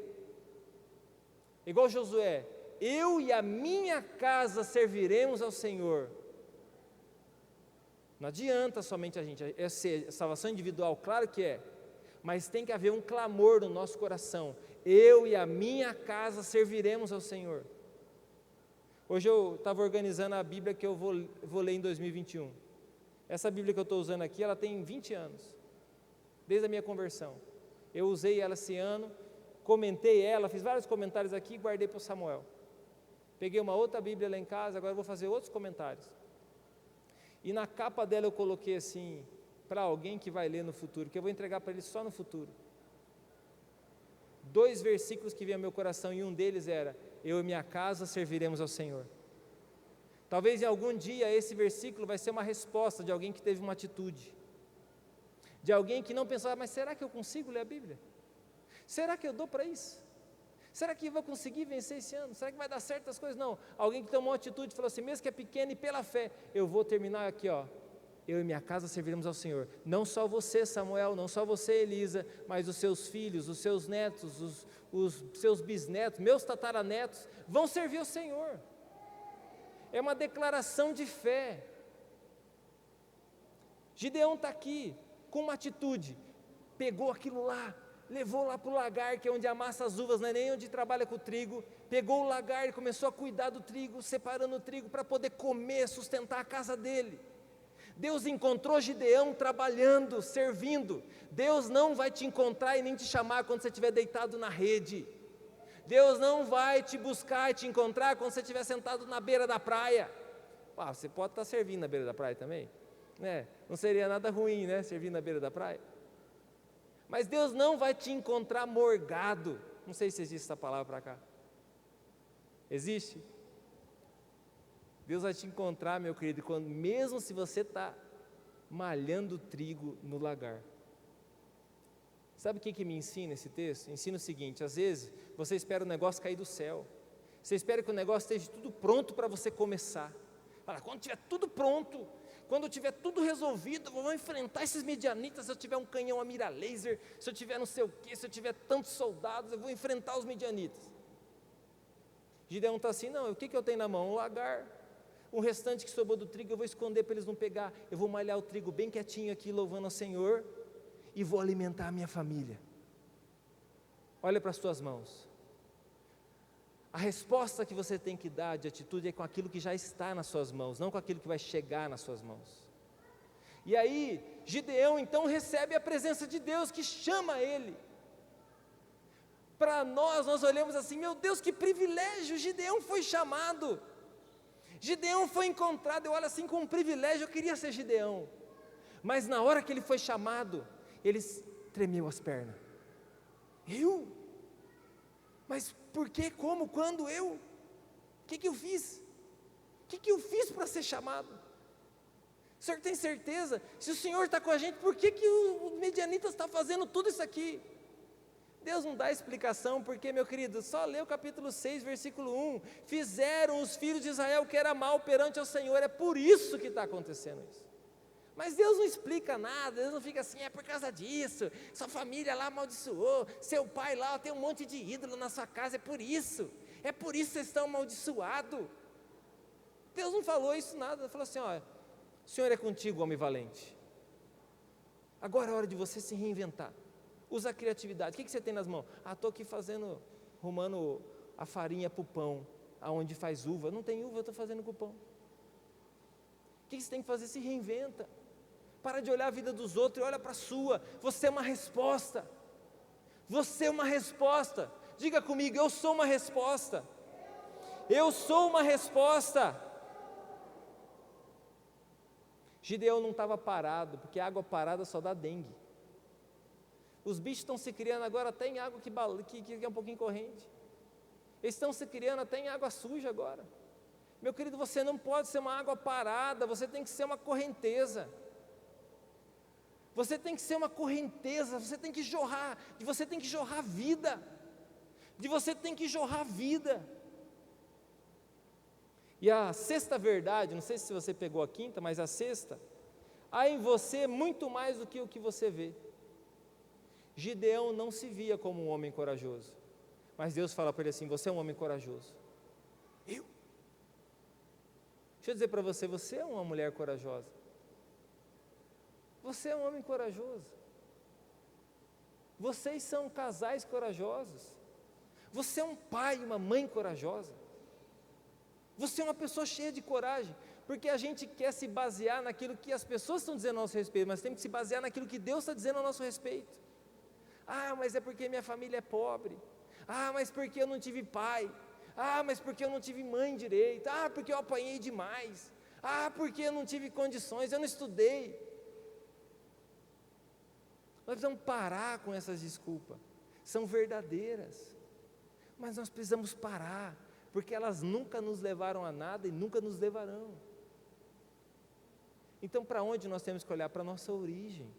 igual Josué: eu e a minha casa serviremos ao Senhor. Não adianta somente a gente, salvação individual, claro que é, mas tem que haver um clamor no nosso coração: eu e a minha casa serviremos ao Senhor. Hoje eu estava organizando a Bíblia que eu vou ler em 2021. Essa Bíblia que eu estou usando aqui, ela tem 20 anos, desde a minha conversão. Eu usei ela esse ano, comentei ela, fiz vários comentários aqui e guardei para o Samuel. Peguei uma outra Bíblia lá em casa, agora eu vou fazer outros comentários. E na capa dela eu coloquei assim, para alguém que vai ler no futuro, que eu vou entregar para ele só no futuro. 2 versículos que vinham ao meu coração, e um deles era: eu e minha casa serviremos ao Senhor. Talvez em algum dia esse versículo vai ser uma resposta de alguém que teve uma atitude, de alguém que não pensava: mas será que eu consigo ler a Bíblia? Será que eu dou para isso? Será que eu vou conseguir vencer esse ano? Será que vai dar certo as coisas? Não, alguém que tomou uma atitude e falou assim, mesmo que é pequeno e pela fé, eu vou terminar aqui, ó: eu e minha casa serviremos ao Senhor. Não só você, Samuel, não só você, Elisa, mas os seus filhos, os seus netos, os seus bisnetos, meus tataranetos, vão servir ao Senhor. É uma declaração de fé. Gideão está aqui, com uma atitude, pegou aquilo lá, levou lá para o lagar, que é onde amassa as uvas, não é nem onde trabalha com o trigo, pegou o lagar e começou a cuidar do trigo, separando o trigo para poder comer, sustentar a casa dele. Deus encontrou Gideão trabalhando, servindo. Deus não vai te encontrar e nem te chamar quando você estiver deitado na rede. Deus não vai te buscar e te encontrar quando você estiver sentado na beira da praia. Você pode estar servindo na beira da praia também, né? Não seria nada ruim, né, servir na beira da praia. Mas Deus não vai te encontrar morgado. Não sei se existe essa palavra para cá. Existe? Deus vai te encontrar, meu querido, quando, mesmo se você está malhando trigo no lagar. Sabe o que me ensina esse texto? Ensina o seguinte: às vezes você espera o negócio cair do céu. Você espera que o negócio esteja tudo pronto para você começar. Fala, quando tiver tudo pronto, quando eu tiver tudo resolvido, eu vou enfrentar esses medianitas. Se eu tiver um canhão a mira laser, se eu tiver não sei o que, se eu tiver tantos soldados, eu vou enfrentar os medianitas. Gideão está assim: não, o que eu tenho na mão? Um lagar. O restante que sobrou do trigo eu vou esconder para eles não pegar. Eu vou malhar o trigo bem quietinho aqui, louvando ao Senhor, e vou alimentar a minha família. Olha para as tuas mãos. A resposta que você tem que dar de atitude é com aquilo que já está nas suas mãos, não com aquilo que vai chegar nas suas mãos. E aí, Gideão então recebe a presença de Deus que chama ele. Para nós olhamos assim, meu Deus, que privilégio, Gideão foi chamado. Gideão foi encontrado, eu olho assim com um privilégio, eu queria ser Gideão. Mas na hora que ele foi chamado, ele tremeu as pernas. Eu? Mas por que, como, quando eu? O que eu fiz? O que eu fiz para ser chamado? O senhor tem certeza? Se o Senhor está com a gente, por que o Medianita está fazendo tudo isso aqui? Deus não dá explicação, porque, meu querido, só lê o capítulo 6, versículo 1. Fizeram os filhos de Israel o que era mal perante ao Senhor, é por isso que está acontecendo isso. Mas Deus não explica nada, Deus não fica assim, é por causa disso, sua família lá amaldiçoou, seu pai lá tem um monte de ídolo na sua casa, é por isso que vocês estão amaldiçoados. Deus não falou isso nada, Ele falou assim, ó, o Senhor é contigo, homem valente. Agora é hora de você se reinventar. Usa a criatividade. O que você tem nas mãos? Estou aqui arrumando a farinha para o pão, aonde faz uva. Não tem uva, eu estou fazendo com o pão. O que você tem que fazer? Se reinventa. Para de olhar a vida dos outros e olha para a sua. Você é uma resposta. Você é uma resposta. Diga comigo, eu sou uma resposta. Eu sou uma resposta. Gideão não estava parado, porque água parada só dá dengue. Os bichos estão se criando agora até em água que é um pouquinho corrente. Eles estão se criando até em água suja agora. Meu querido, você não pode ser uma água parada, você tem que ser uma correnteza. Você tem que ser uma correnteza, você tem que jorrar vida. Você tem que jorrar vida. E a sexta verdade, não sei se você pegou a quinta, mas a sexta, há em você muito mais do que o que você vê. Gideão não se via como um homem corajoso, mas Deus fala para ele assim, você é um homem corajoso. Eu? Deixa eu dizer para você, você é uma mulher corajosa. Você é um homem corajoso. Vocês são casais corajosos. Você é um pai e uma mãe corajosa. Você é uma pessoa cheia de coragem, porque a gente quer se basear naquilo que as pessoas estão dizendo a nosso respeito, mas temos que se basear naquilo que Deus está dizendo a nosso respeito. Mas é porque minha família é pobre. Mas porque eu não tive pai. Mas porque eu não tive mãe direito. Porque eu apanhei demais. Porque eu não tive condições, eu não estudei. Nós precisamos parar com essas desculpas. São verdadeiras, mas nós precisamos parar, porque elas nunca nos levaram a nada e nunca nos levarão. Então, para onde nós temos que olhar? Para a nossa origem,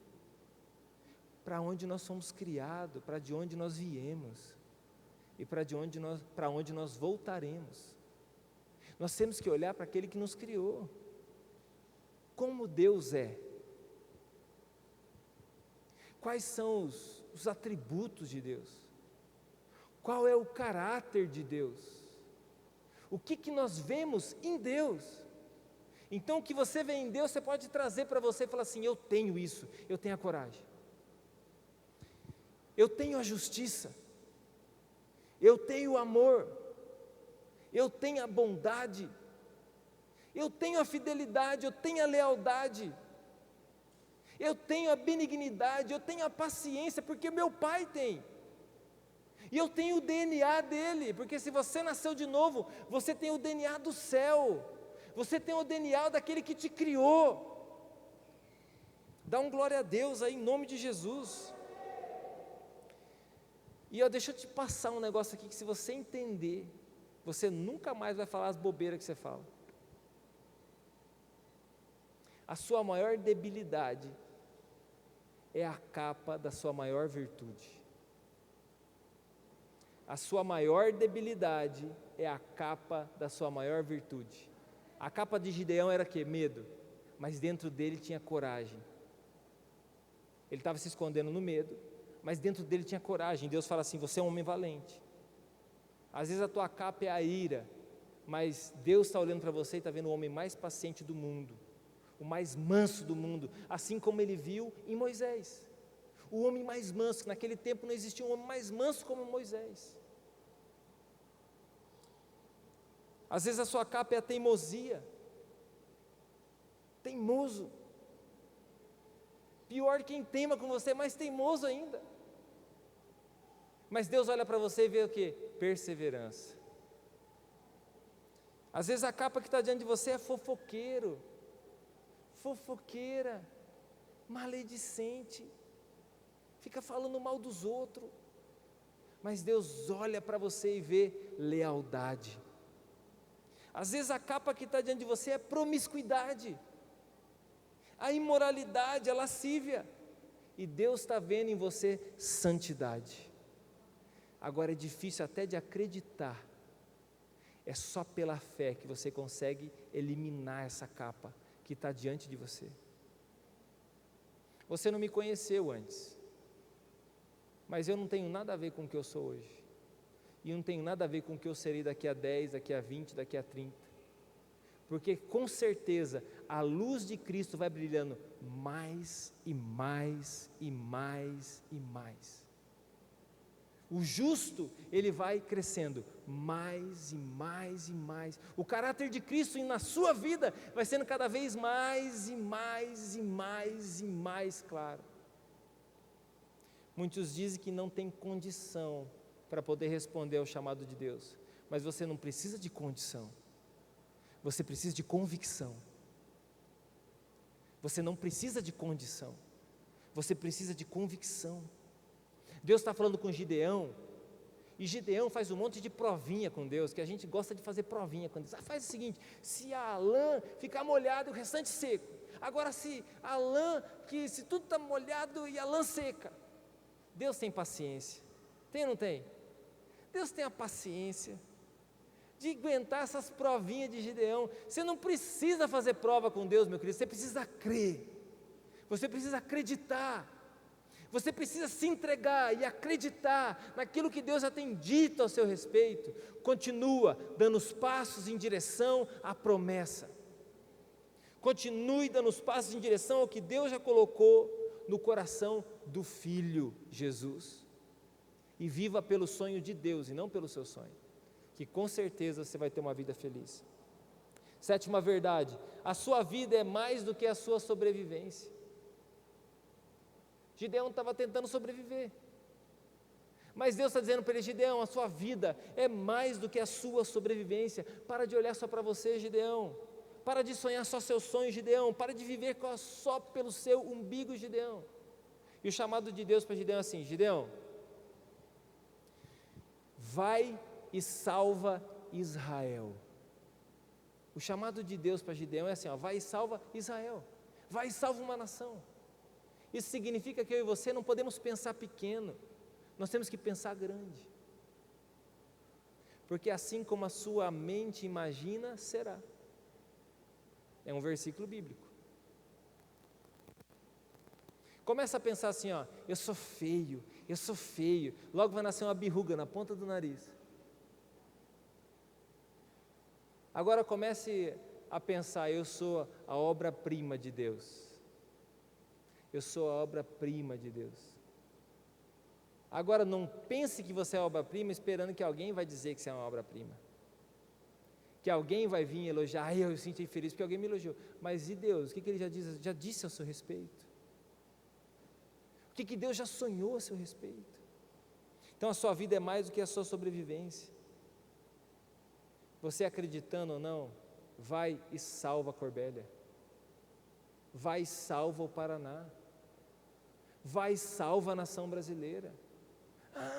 para onde nós somos criados, para de onde nós viemos e para onde nós voltaremos. Nós temos que olhar para aquele que nos criou, como Deus é. Quais são os atributos de Deus? Qual é o caráter de Deus? O que nós vemos em Deus? Então, o que você vê em Deus, você pode trazer para você e falar assim, eu tenho isso, eu tenho a coragem. Eu tenho a justiça. Eu tenho o amor. Eu tenho a bondade. Eu tenho a fidelidade, eu tenho a lealdade. Eu tenho a benignidade, eu tenho a paciência, porque meu pai tem. E eu tenho o DNA dele, porque se você nasceu de novo, você tem o DNA do céu. Você tem o DNA daquele que te criou. Dá um glória a Deus aí, em nome de Jesus. E deixa eu te passar um negócio aqui, que se você entender, você nunca mais vai falar as bobeiras que você fala. A sua maior debilidade é a capa da sua maior virtude. A sua maior debilidade é a capa da sua maior virtude. A capa de Gideão era o quê? Medo. Mas dentro dele tinha coragem. Ele estava se escondendo no medo, mas dentro dele tinha coragem. Deus fala assim, você é um homem valente. Às vezes a tua capa é a ira, mas Deus está olhando para você e está vendo o homem mais paciente do mundo, o mais manso do mundo, assim como ele viu em Moisés. O homem mais manso, naquele tempo não existia um homem mais manso como Moisés. Às vezes a sua capa é a teimosia. Teimoso. Pior, quem teima com você é mais teimoso ainda. Mas Deus olha para você e vê o quê? Perseverança. Às vezes a capa que está diante de você é fofoqueiro, fofoqueira, maledicente, fica falando mal dos outros. Mas Deus olha para você e vê lealdade. Às vezes a capa que está diante de você é promiscuidade, a imoralidade, a lascívia. E Deus está vendo em você santidade. Agora é difícil até de acreditar. É só pela fé que você consegue eliminar essa capa que está diante de você. Você não me conheceu antes, mas eu não tenho nada a ver com o que eu sou hoje. E não tenho nada a ver com o que eu serei daqui a 10, daqui a 20, daqui a 30. Porque com certeza a luz de Cristo vai brilhando mais e mais e mais e mais. O justo, ele vai crescendo mais e mais e mais. O caráter de Cristo na sua vida vai sendo cada vez mais e mais e mais e mais claro. Muitos dizem que não tem condição para poder responder ao chamado de Deus. Mas você não precisa de condição. Você precisa de convicção. Você não precisa de condição. Você precisa de convicção. Deus está falando com Gideão, e Gideão faz um monte de provinha com Deus, que a gente gosta de fazer provinha com Deus. Faz o seguinte: se a lã ficar molhada e o restante seco, agora se a lã, se tudo está molhado e a lã seca, Deus tem paciência, tem ou não tem? Deus tem a paciência de aguentar essas provinhas de Gideão. Você não precisa fazer prova com Deus, meu querido, você precisa crer, você precisa acreditar. Você precisa se entregar e acreditar naquilo que Deus já tem dito ao seu respeito. Continua dando os passos em direção à promessa. Continue dando os passos em direção ao que Deus já colocou no coração do Filho Jesus. E viva pelo sonho de Deus e não pelo seu sonho, que com certeza você vai ter uma vida feliz. Sétima verdade: a sua vida é mais do que a sua sobrevivência. Gideão estava tentando sobreviver, mas Deus está dizendo para ele: Gideão, a sua vida é mais do que a sua sobrevivência. Para de olhar só para você, Gideão. Para de sonhar só seus sonhos, Gideão. Para de viver só pelo seu umbigo, Gideão. E o chamado de Deus para Gideão é assim: Gideão, vai e salva Israel. O chamado de Deus para Gideão é assim: vai e salva Israel. Vai e salva uma nação. Isso significa que eu e você não podemos pensar pequeno, nós temos que pensar grande. Porque assim como a sua mente imagina, será. É um versículo bíblico. Começa a pensar assim: eu sou feio, logo vai nascer uma verruga na ponta do nariz. Agora comece a pensar: eu sou a obra-prima de Deus. Eu sou a obra-prima de Deus. Agora não pense que você é a obra-prima esperando que alguém vai dizer que você é uma obra-prima. Que alguém vai vir elogiar: eu sinto infeliz porque alguém me elogiou. Mas e Deus? O que ele já disse ao seu respeito? O que Deus já sonhou a seu respeito? Então a sua vida é mais do que a sua sobrevivência. Você acreditando ou não, vai e salva a Corbélia. Vai e salva o Paraná. Vai e salva a nação brasileira.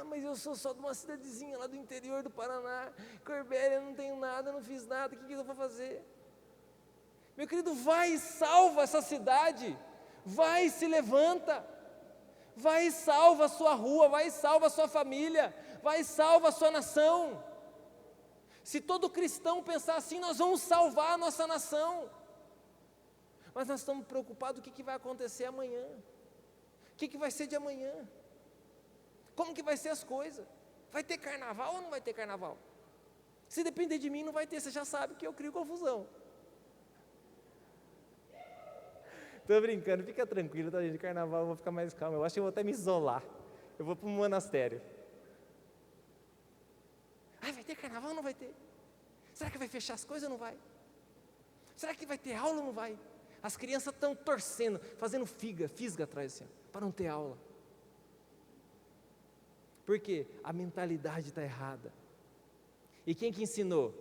Mas eu sou só de uma cidadezinha lá do interior do Paraná, Corbélia, eu não tenho nada, eu não fiz nada, o que eu vou fazer? Meu querido, vai e salva essa cidade, vai e se levanta, vai e salva a sua rua, vai e salva a sua família, vai e salva a sua nação. Se todo cristão pensar assim, nós vamos salvar a nossa nação. Mas nós estamos preocupados com o que vai acontecer amanhã. O que vai ser de amanhã? Como que vai ser as coisas? Vai ter carnaval ou não vai ter carnaval? Se depender de mim, não vai ter. Você já sabe que eu crio confusão. Estou brincando, fica tranquilo, tá, gente? Carnaval eu vou ficar mais calmo. Eu acho que eu vou até me isolar. Eu vou para um monastério. Vai ter carnaval ou não vai ter? Será que vai fechar as coisas ou não vai? Será que vai ter aula ou não vai? As crianças estão torcendo, fazendo fisga atrás, assim, para não ter aula. Por quê? A mentalidade está errada. E quem que ensinou?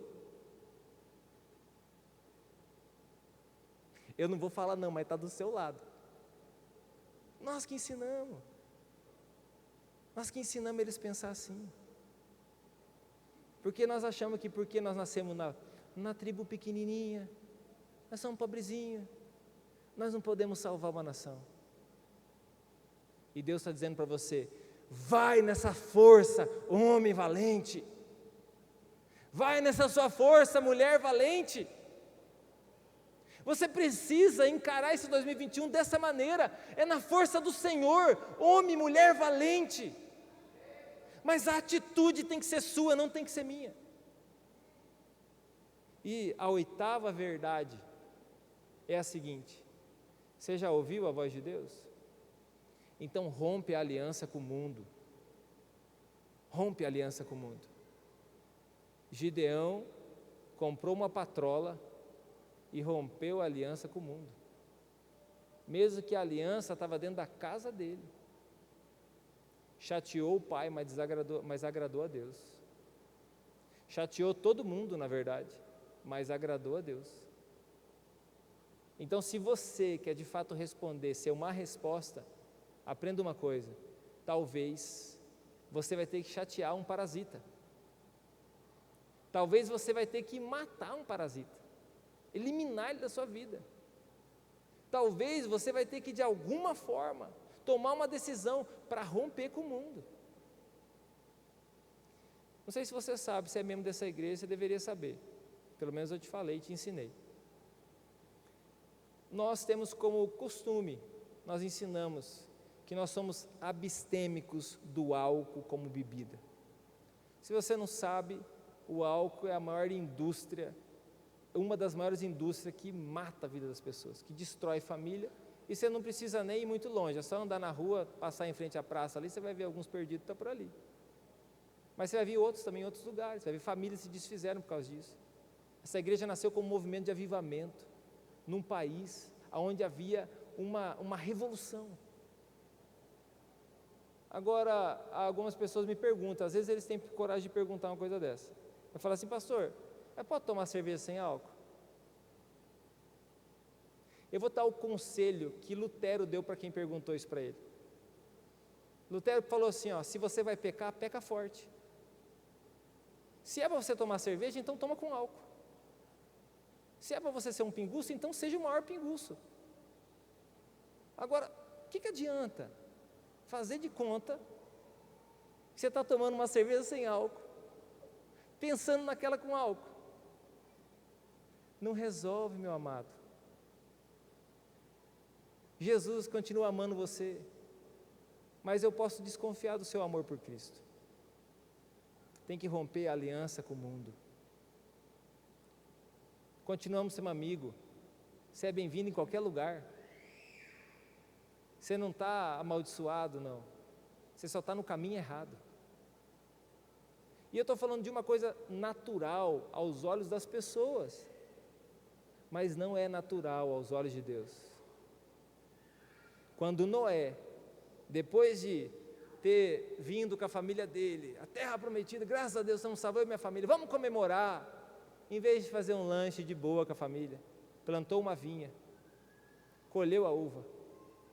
Eu não vou falar não, mas está do seu lado. Nós que ensinamos. Nós que ensinamos eles a pensar assim. Porque nós achamos que porque nós nascemos na tribo pequenininha, nós somos pobrezinhos, nós não podemos salvar uma nação. E Deus está dizendo para você, vai nessa força, homem valente. Vai nessa sua força, mulher valente. Você precisa encarar esse 2021 dessa maneira, é na força do Senhor, homem, mulher valente. Mas a atitude tem que ser sua, não tem que ser minha. E a 8ª verdade é a seguinte: você já ouviu a voz de Deus? Então rompe a aliança com o mundo. Rompe a aliança com o mundo. Gideão comprou uma patrola e rompeu a aliança com o mundo. Mesmo que a aliança estava dentro da casa dele. Chateou o pai, mas agradou a Deus. Chateou todo mundo, na verdade, mas agradou a Deus. Então, se você quer de fato responder, ser uma resposta, aprenda uma coisa: talvez você vai ter que chatear um parasita. Talvez você vai ter que matar um parasita, eliminar ele da sua vida. Talvez você vai ter que, de alguma forma, tomar uma decisão para romper com o mundo. Não sei se você sabe, se é membro dessa igreja, você deveria saber. Pelo menos eu te falei, te ensinei. Nós temos como costume, nós ensinamos que nós somos abstêmicos do álcool como bebida. Se você não sabe, o álcool é a maior indústria, uma das maiores indústrias que mata a vida das pessoas, que destrói família, e você não precisa nem ir muito longe, é só andar na rua, passar em frente à praça ali, você vai ver alguns perdidos que estão por ali. Mas você vai ver outros também em outros lugares, você vai ver famílias que se desfizeram por causa disso. Essa igreja nasceu como um movimento de avivamento, num país onde havia uma revolução. Agora, algumas pessoas me perguntam, às vezes eles têm coragem de perguntar uma coisa dessa. Eu falo assim: pastor, pode tomar cerveja sem álcool? Eu vou dar o conselho que Lutero deu para quem perguntou isso para ele. Lutero falou assim, se você vai pecar, peca forte. Se é para você tomar cerveja, então toma com álcool. Se é para você ser um pinguço, então seja o maior pinguço. Agora, o que adianta fazer de conta que você está tomando uma cerveja sem álcool, pensando naquela com álcool? Não resolve, meu amado. Jesus continua amando você, mas eu posso desconfiar do seu amor por Cristo. Tem que romper a aliança com o mundo. Continuamos sendo amigos. Você é bem-vindo em qualquer lugar. Você não está amaldiçoado, não. Você só está no caminho errado. E eu estou falando de uma coisa natural aos olhos das pessoas, mas não é natural aos olhos de Deus. Quando Noé, depois de ter vindo com a família dele, a terra prometida, graças a Deus estamos salvando minha família, vamos comemorar. Em vez de fazer um lanche de boa com a família, plantou uma vinha, colheu a uva,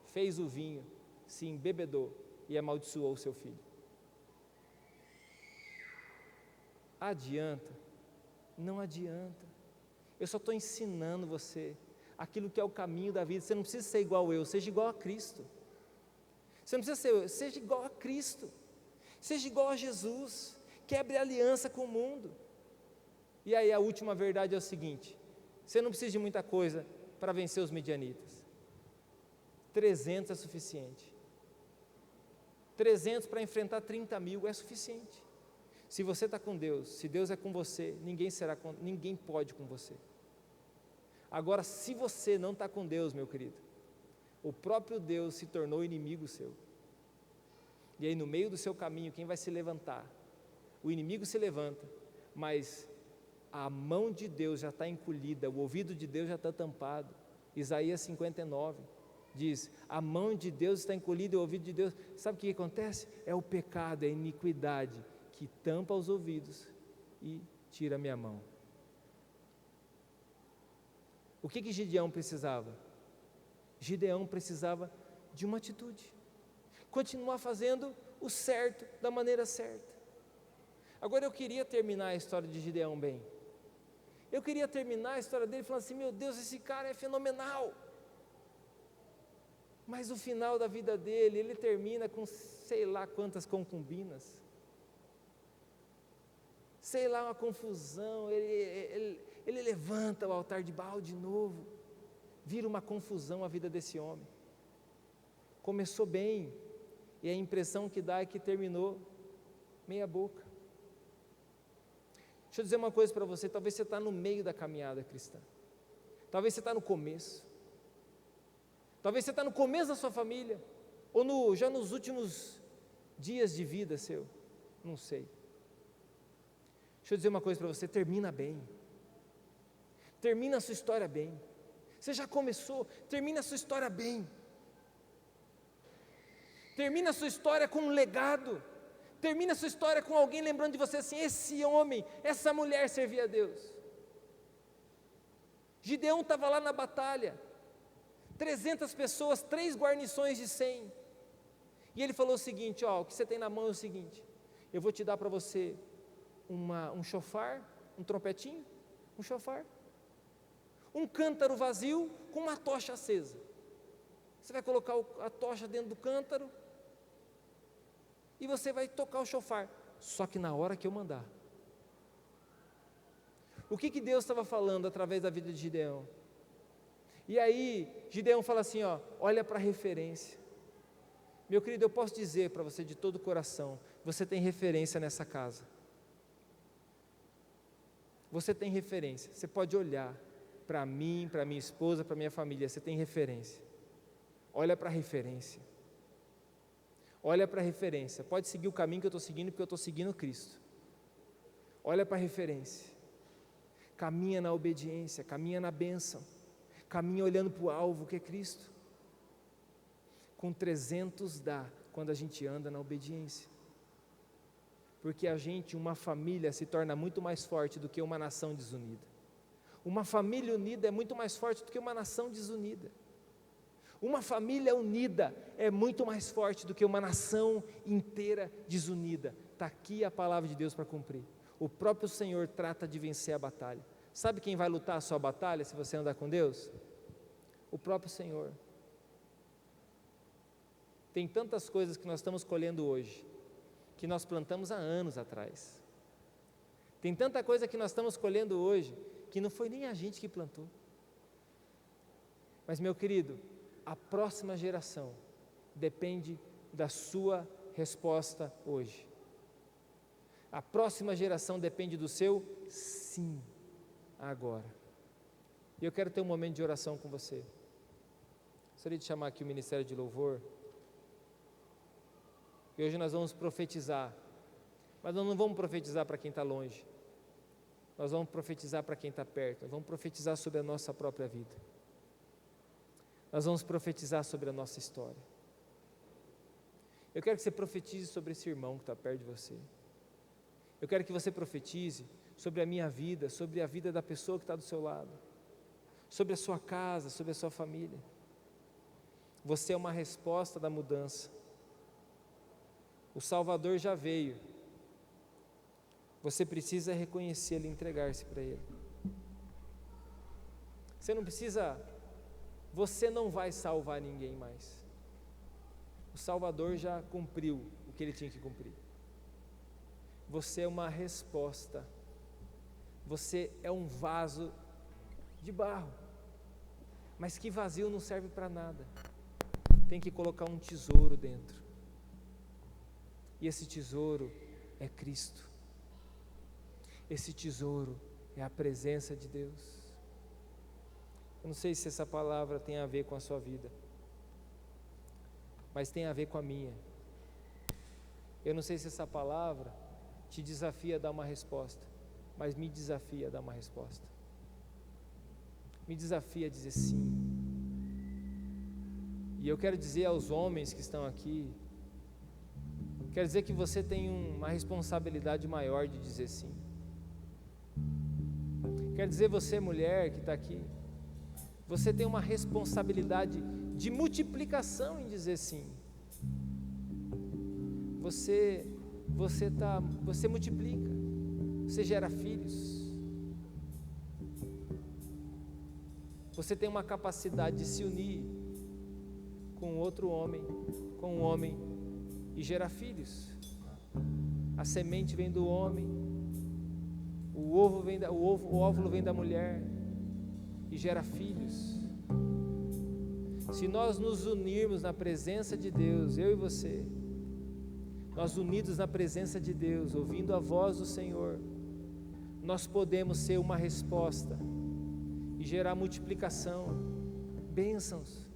fez o vinho, se embebedou e amaldiçoou o seu filho. Adianta? Não adianta. Eu só estou ensinando você aquilo que é o caminho da vida. Você não precisa ser igual eu, seja igual a Cristo. Você não precisa ser eu, seja igual a Cristo. Seja igual a Jesus. Quebre a aliança com o mundo. E aí a última verdade é o seguinte: você não precisa de muita coisa para vencer os midianitas. 300 é suficiente. 300 para enfrentar 30.000 é suficiente. Se você está com Deus, se Deus é com você, ninguém pode com você. Agora, se você não está com Deus, meu querido, o próprio Deus se tornou inimigo seu. E aí no meio do seu caminho, quem vai se levantar? O inimigo se levanta, mas a mão de Deus já está encolhida, o ouvido de Deus já está tampado, Isaías 59 diz: a mão de Deus está encolhida e o ouvido de Deus. Sabe o que acontece? É o pecado, é a iniquidade que tampa os ouvidos e tira a minha mão. O que Gideão precisava? Gideão precisava de uma atitude, continuar fazendo o certo da maneira certa. Agora eu queria terminar a história de Gideão bem. Eu queria terminar a história dele falando assim: meu Deus, esse cara é fenomenal. Mas o final da vida dele, ele termina com sei lá quantas concubinas, sei lá, uma confusão. Ele levanta o altar de Baal de novo, vira uma confusão a vida desse homem. Começou bem, e a impressão que dá é que terminou meia boca. Deixa eu dizer uma coisa para você: talvez você está no meio da caminhada cristã, talvez você está no começo, talvez você está no começo da sua família, ou já nos últimos dias de vida seu, não sei. Deixa eu dizer uma coisa para você: termina bem, termina a sua história bem. Você já começou, termina a sua história bem, termina a sua história com um legado, termina a sua história com alguém lembrando de você assim: esse homem, essa mulher servia a Deus. Gideão estava lá na batalha, 300 pessoas, 3 guarnições de 100, e ele falou o seguinte: ó, o que você tem na mão é o seguinte, eu vou te dar para você um chofar, um trompetinho, um chofar, um cântaro vazio com uma tocha acesa. Você vai colocar a tocha dentro do cântaro e você vai tocar o chofar, só que na hora que eu mandar. O que Deus estava falando através da vida de Gideão? E aí Gideão fala assim: ó, olha para a referência. Meu querido, eu posso dizer para você de todo o coração, você tem referência nessa casa. Você tem referência, você pode olhar para mim, para minha esposa, para minha família, você tem referência. Olha para a referência. Olha para a referência. Pode seguir o caminho que eu estou seguindo, porque eu estou seguindo Cristo. Olha para a referência. Caminha na obediência, caminha na bênção, caminha olhando para o alvo que é Cristo. Com 300 dá quando a gente anda na obediência. Porque uma família se torna muito mais forte do que uma nação desunida. Uma família unida é muito mais forte do que uma nação desunida. Uma família unida é muito mais forte do que uma nação inteira desunida. Está aqui a palavra de Deus para cumprir. O próprio Senhor trata de vencer a batalha. Sabe quem vai lutar a sua batalha se você andar com Deus? O próprio Senhor. Tem tantas coisas que nós estamos colhendo hoje, que nós plantamos há anos atrás. Tem tanta coisa que nós estamos colhendo hoje, que não foi nem a gente que plantou. Mas, meu querido, a próxima geração depende da sua resposta hoje. A próxima geração depende do seu sim agora. E eu quero ter um momento de oração com você. Gostaria de chamar aqui o Ministério de Louvor. E hoje nós vamos profetizar, mas nós não vamos profetizar para quem está longe, nós vamos profetizar para quem está perto, nós vamos profetizar sobre a nossa própria vida, nós vamos profetizar sobre a nossa história. Eu quero que você profetize sobre esse irmão que está perto de você, eu quero que você profetize sobre a minha vida, sobre a vida da pessoa que está do seu lado, sobre a sua casa, sobre a sua família. Você é uma resposta da mudança. O Salvador já veio, você precisa reconhecê-lo e entregar-se para Ele. Você não vai salvar ninguém mais. O Salvador já cumpriu o que Ele tinha que cumprir. Você é uma resposta, você é um vaso de barro, mas que vazio não serve para nada, tem que colocar um tesouro dentro. E esse tesouro é Cristo. Esse tesouro é a presença de Deus. Eu não sei se essa palavra tem a ver com a sua vida, mas tem a ver com a minha. Eu não sei se essa palavra te desafia a dar uma resposta, mas me desafia a dar uma resposta. me desafia a dizer sim. E eu quero dizer aos homens que estão aqui, quero dizer que você tem uma responsabilidade maior de dizer sim. Quero dizer você, mulher que está aqui, você tem uma responsabilidade de multiplicação em dizer sim. Você multiplica, você gera filhos. Você tem uma capacidade de se unir com outro homem, com um homem e gerar filhos. A semente vem do homem, o óvulo vem da mulher e gera filhos. Se nós nos unirmos na presença de Deus, eu e você, nós unidos na presença de Deus, ouvindo a voz do Senhor, nós podemos ser uma resposta e gerar multiplicação, bênçãos,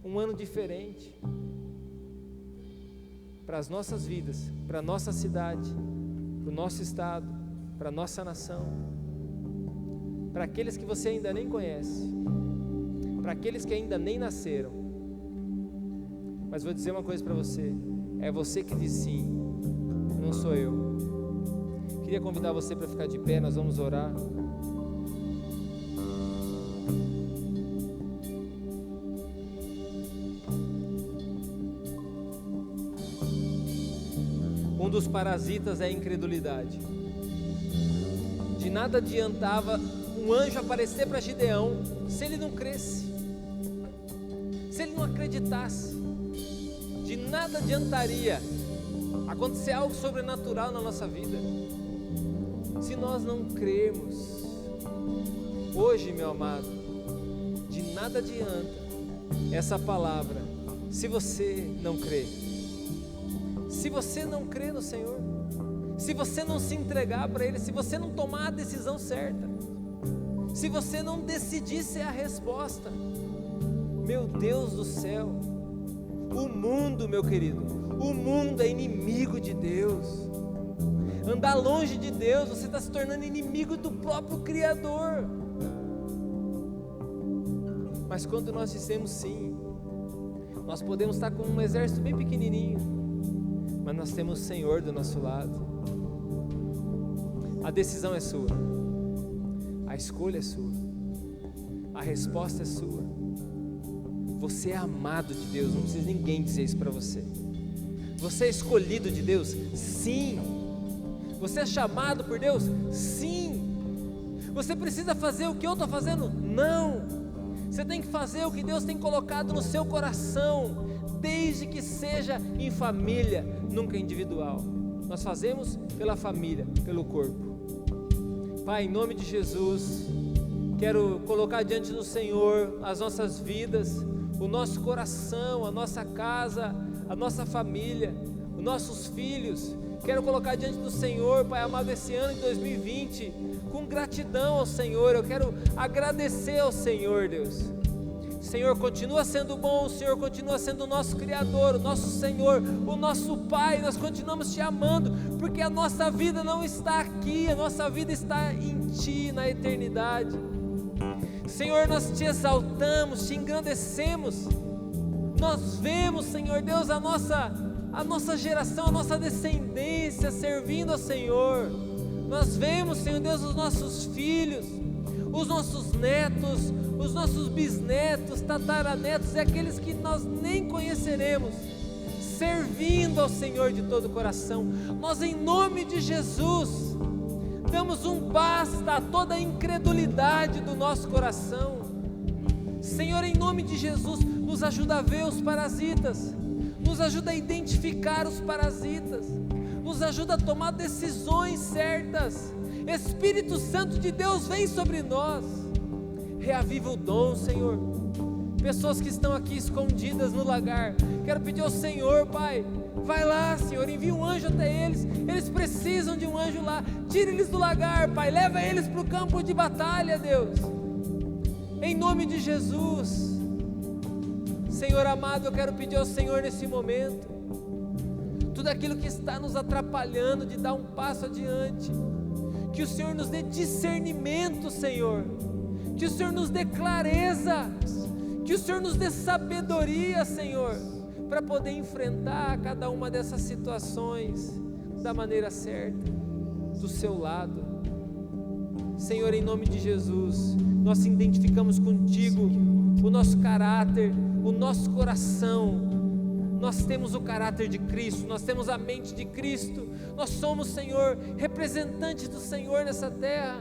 um ano diferente para as nossas vidas, para a nossa cidade, para o nosso estado, para a nossa nação, para aqueles que você ainda nem conhece, para aqueles que ainda nem nasceram. Mas vou dizer uma coisa para você, é você que diz sim, não sou eu. Queria convidar você para ficar de pé, nós vamos orar. Um dos parasitas é a incredulidade. De nada adiantava um anjo aparecer para Gideão se ele não cresce, se ele não acreditasse. De nada adiantaria acontecer algo sobrenatural na nossa vida se nós não crermos. Hoje, meu amado, de nada adianta essa palavra se você não crer. Se você não crer no Senhor, se você não se entregar para Ele, se você não tomar a decisão certa, se você não decidir ser a resposta, meu Deus do céu, o mundo, meu querido, o mundo é inimigo de Deus. Andar longe de Deus, você está se tornando inimigo do próprio Criador. Mas quando nós dissemos sim, nós podemos estar com um exército bem pequenininho, mas nós temos o Senhor do nosso lado. A decisão é sua, a escolha é sua, a resposta é sua. Você é amado de Deus, não precisa ninguém dizer isso para você. Você é escolhido de Deus? Sim. Você é chamado por Deus? Sim. Você precisa fazer o que eu estou fazendo? Não. Você tem que fazer o que Deus tem colocado no seu coração, desde que seja em família, nunca individual. Nós fazemos pela família, pelo corpo. Pai, em nome de Jesus, quero colocar diante do Senhor as nossas vidas, o nosso coração, a nossa casa, a nossa família, os nossos filhos. Quero colocar diante do Senhor, Pai amado, esse ano de 2020, com gratidão ao Senhor. Eu quero agradecer ao Senhor, Deus. O Senhor continua sendo bom, o Senhor continua sendo o nosso Criador, o nosso Senhor, o nosso Pai. Nós continuamos te amando, porque a nossa vida não está aqui, a nossa vida está em Ti, na eternidade. Senhor, nós te exaltamos, te engrandecemos. Nós vemos, Senhor Deus, a nossa geração, a nossa descendência servindo ao Senhor. Nós vemos, Senhor Deus, os nossos filhos, os nossos netos, os nossos bisnetos, tataranetos e aqueles que nós nem conheceremos, servindo ao Senhor de todo o coração. Nós, em nome de Jesus, damos um basta a toda a incredulidade do nosso coração. Senhor, em nome de Jesus, nos ajuda a ver os parasitas, nos ajuda a identificar os parasitas, nos ajuda a tomar decisões certas. Espírito Santo de Deus, vem sobre nós, reaviva o dom, Senhor. Pessoas que estão aqui escondidas no lagar, quero pedir ao Senhor, Pai, vai lá, Senhor, envia um anjo até eles. Eles precisam de um anjo lá. Tira eles do lagar, Pai, leva eles para o campo de batalha, Deus, em nome de Jesus. Senhor amado, eu quero pedir ao Senhor nesse momento, tudo aquilo que está nos atrapalhando de dar um passo adiante, que o Senhor nos dê discernimento, Senhor, que o Senhor nos dê clareza, que o Senhor nos dê sabedoria, Senhor, para poder enfrentar cada uma dessas situações da maneira certa, do seu lado. Senhor, em nome de Jesus, nós identificamos contigo o nosso caráter, o nosso coração. Nós temos o caráter de Cristo, nós temos a mente de Cristo, nós somos, Senhor, representantes do Senhor nessa terra.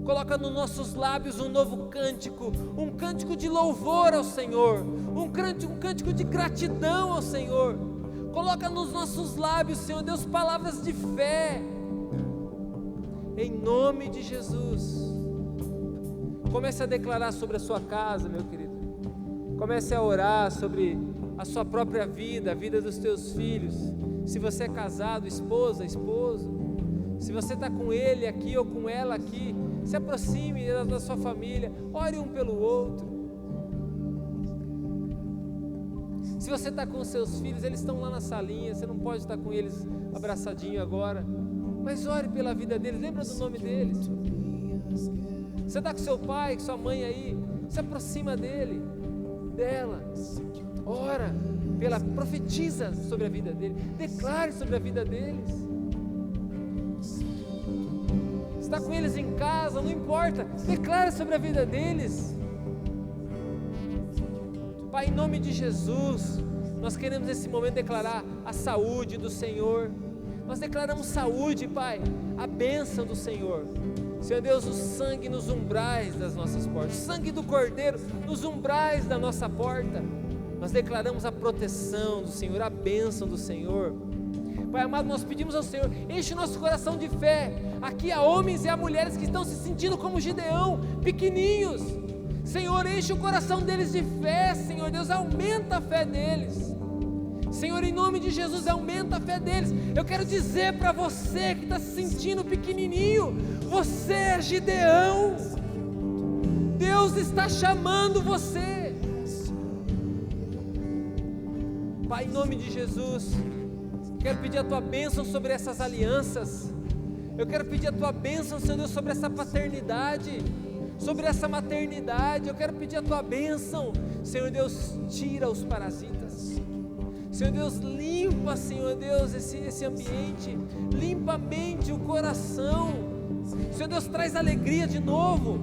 Coloca nos nossos lábios um novo cântico, um cântico de louvor ao Senhor, um cântico de gratidão ao Senhor. Coloca nos nossos lábios, Senhor Deus, palavras de fé, em nome de Jesus. Comece a declarar sobre a sua casa, meu querido. Comece a orar sobre a sua própria vida, a vida dos teus filhos. Se você é casado, esposa, esposo, se você está com ele aqui ou com ela aqui, se aproxime da sua família, ore um pelo outro. Se você está com os seus filhos, eles estão lá na salinha, você não pode estar com eles abraçadinho agora, mas ore pela vida deles, lembra do nome deles. Você está com seu pai, com sua mãe aí, se aproxima dele, dela, ora, profetiza sobre a vida dele, declare sobre a vida deles. Está com eles em casa, não importa, declare sobre a vida deles. Pai, em nome de Jesus, nós queremos nesse momento declarar a saúde do Senhor. Nós declaramos saúde, Pai, a bênção do Senhor. Senhor Deus, o sangue nos umbrais das nossas portas, o sangue do Cordeiro nos umbrais da nossa porta. Nós declaramos a proteção do Senhor, a bênção do Senhor. Pai amado, nós pedimos ao Senhor, enche o nosso coração de fé. Aqui há homens e há mulheres que estão se sentindo como Gideão, pequeninhos. Senhor, enche o coração deles de fé, Senhor Deus, aumenta a fé deles. Senhor, em nome de Jesus, aumenta a fé deles. Eu quero dizer para você que está se sentindo pequenininho, você é Gideão. Deus está chamando você. Pai, em nome de Jesus, quero pedir a Tua bênção sobre essas alianças. Eu quero pedir a Tua bênção, Senhor Deus, sobre essa paternidade, sobre essa maternidade. Eu quero pedir a Tua bênção, Senhor Deus, tira os parasitas. Senhor Deus, limpa, Senhor Deus, esse ambiente, limpa a mente, o coração. Senhor Deus, traz alegria de novo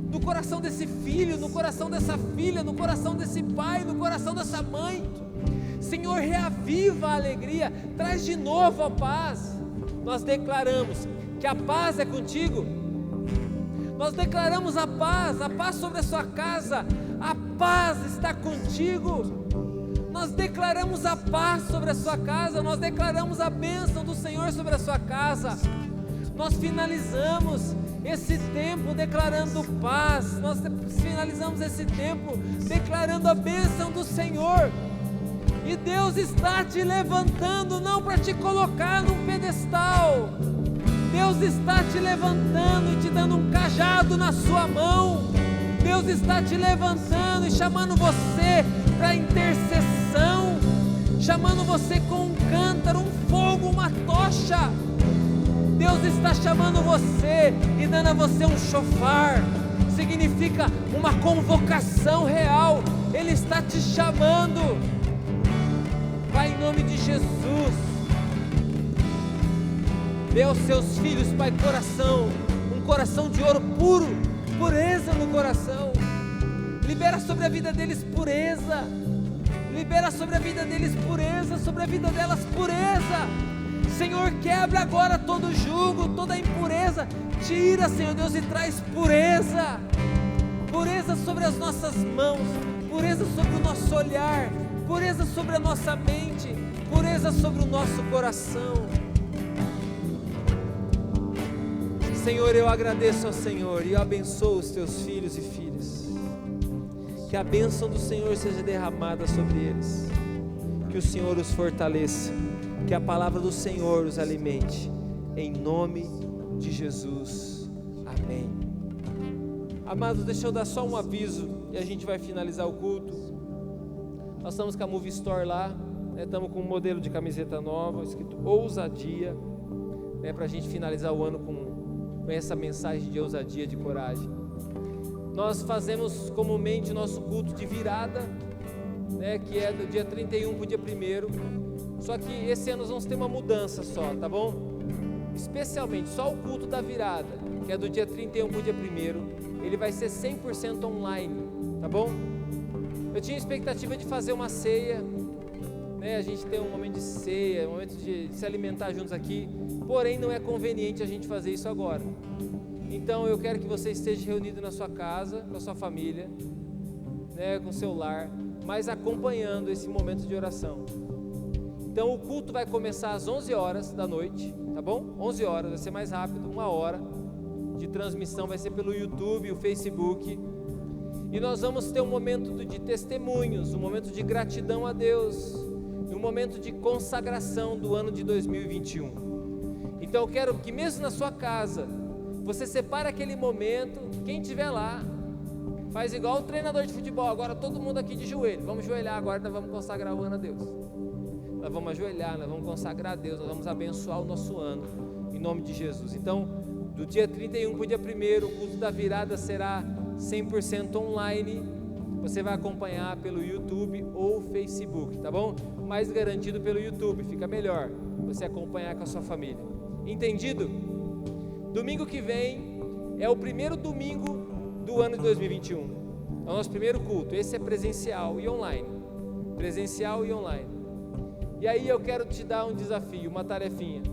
no coração desse filho, no coração dessa filha, no coração desse pai, no coração dessa mãe. Senhor, reaviva a alegria, traz de novo a paz. Nós declaramos que a paz é contigo. Nós declaramos a paz sobre a sua casa, a paz está contigo. Nós declaramos a paz sobre a sua casa, nós declaramos a bênção do Senhor sobre a sua casa. Nós finalizamos esse tempo declarando paz, nós finalizamos esse tempo declarando a bênção do Senhor. E Deus está te levantando, não para te colocar num pedestal. Deus está te levantando e te dando um cajado na sua mão. Deus está te levantando e chamando você para intercessão, chamando você com um cântaro, um fogo, uma tocha. Deus está chamando você e dando a você um chofar, significa uma convocação real. Ele está te chamando. Pai, em nome de Jesus, dê aos seus filhos, Pai, um coração de ouro puro, pureza no coração. Libera sobre a vida deles pureza. Libera sobre a vida deles pureza, sobre a vida delas pureza. Senhor, quebra agora todo jugo, toda impureza. Tira, Senhor Deus, e traz pureza. Pureza sobre as nossas mãos, pureza sobre o nosso olhar, pureza sobre a nossa mente, pureza sobre o nosso coração. Senhor, eu agradeço ao Senhor e eu abençoo os teus filhos e filhas. Que a bênção do Senhor seja derramada sobre eles, que o Senhor os fortaleça, que a palavra do Senhor os alimente, em nome de Jesus, amém. Amados, deixa eu dar só um aviso e a gente vai finalizar o culto. Nós estamos com a Movie Store lá, estamos com um modelo de camiseta nova, escrito ousadia, para a gente finalizar o ano com essa mensagem de ousadia, de coragem. nós fazemos comumente o nosso culto de virada, né, que é do dia 31 para o dia 1º, só que esse ano nós vamos ter uma mudança só, tá bom? Especialmente só o culto da virada, que é do dia 31 para o dia 1º, ele vai ser 100% online, tá bom? Eu tinha expectativa de fazer uma ceia, né, a gente tem um momento de ceia, um momento de se alimentar juntos aqui, porém não é conveniente a gente fazer isso agora. Então eu quero que você esteja reunido na sua casa, com a sua família, né, com o seu lar, mas acompanhando esse momento de oração. Então o culto vai começar às 11 horas da noite, tá bom? 11 horas, vai ser mais rápido, 1 hora de transmissão, vai ser pelo YouTube, o Facebook. E nós vamos ter um momento de testemunhos, um momento de gratidão a Deus, um momento de consagração do ano de 2021. Então eu quero que mesmo na sua casa, você separe aquele momento, quem estiver lá, faz igual o treinador de futebol, agora todo mundo aqui de joelho, vamos joelhar agora, nós vamos consagrar o ano a Deus. Nós vamos ajoelhar, nós vamos consagrar a Deus, nós vamos abençoar o nosso ano, em nome de Jesus. Então, do dia 31 para o dia 1º, o culto da virada será 100% online, você vai acompanhar pelo YouTube ou Facebook, tá bom? Mais garantido pelo YouTube, fica melhor você acompanhar com a sua família. Entendido? Domingo que vem é o primeiro domingo do ano de 2021, é o nosso primeiro culto, esse é presencial e online, presencial e online. E aí eu quero te dar um desafio, uma tarefinha,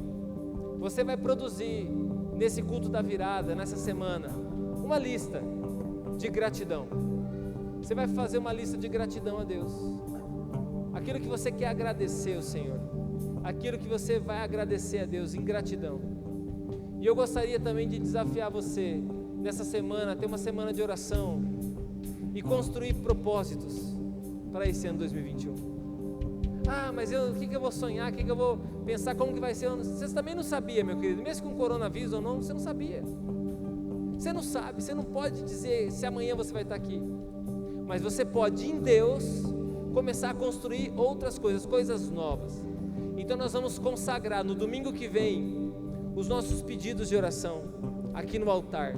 você vai produzir nesse culto da virada, nessa semana, uma lista de gratidão, você vai fazer uma lista de gratidão a Deus, aquilo que você quer agradecer ao Senhor, aquilo que você vai agradecer a Deus em gratidão. E eu gostaria também de desafiar você, nessa semana, ter uma semana de oração e construir propósitos para esse ano 2021. Ah, mas o que eu vou sonhar, o que eu vou pensar, como que vai ser? Você também não sabia, meu querido, mesmo com coronavírus ou não, você não sabia. Você não sabe, você não pode dizer se amanhã você vai estar aqui. Mas você pode, em Deus, começar a construir outras coisas, coisas novas. Então nós vamos consagrar no domingo que vem os nossos pedidos de oração aqui no altar.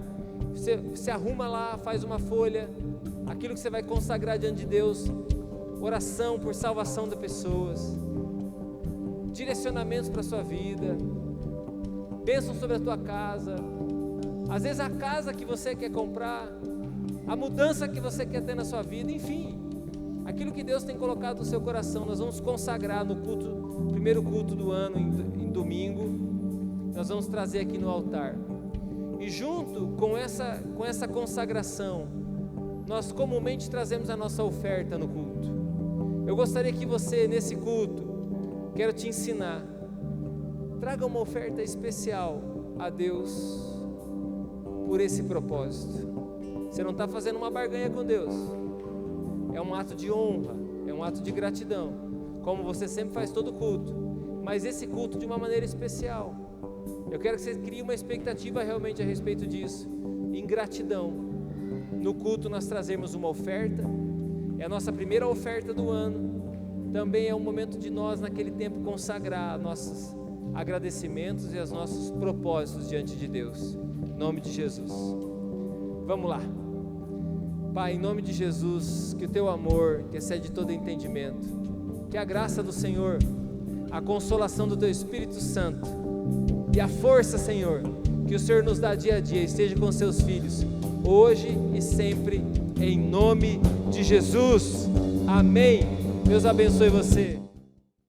Você arruma lá, faz uma folha, aquilo que você vai consagrar diante de Deus, oração por salvação de pessoas, direcionamentos para a sua vida, bênção sobre a tua casa, às vezes a casa que você quer comprar, a mudança que você quer ter na sua vida, enfim, aquilo que Deus tem colocado no seu coração, nós vamos consagrar no culto, primeiro culto do ano, em domingo, nós vamos trazer aqui no altar. E junto com essa consagração, nós comumente trazemos a nossa oferta no culto. Eu gostaria que você, nesse culto, quero te ensinar, traga uma oferta especial a Deus por esse propósito. Você não está fazendo uma barganha com Deus, é um ato de honra, é um ato de gratidão, como você sempre faz todo culto, mas esse culto de uma maneira especial. Eu quero que você crie uma expectativa realmente a respeito disso, em gratidão. No culto nós trazemos uma oferta, é a nossa primeira oferta do ano, também é um momento de nós naquele tempo consagrar nossos agradecimentos e os nossos propósitos diante de Deus, em nome de Jesus. Vamos lá. Pai, em nome de Jesus, que o teu amor, que excede todo entendimento, que a graça do Senhor, a consolação do teu Espírito Santo e a força, Senhor, que o Senhor nos dá dia a dia, esteja com seus filhos, hoje e sempre, em nome de Jesus. Amém. Deus abençoe você.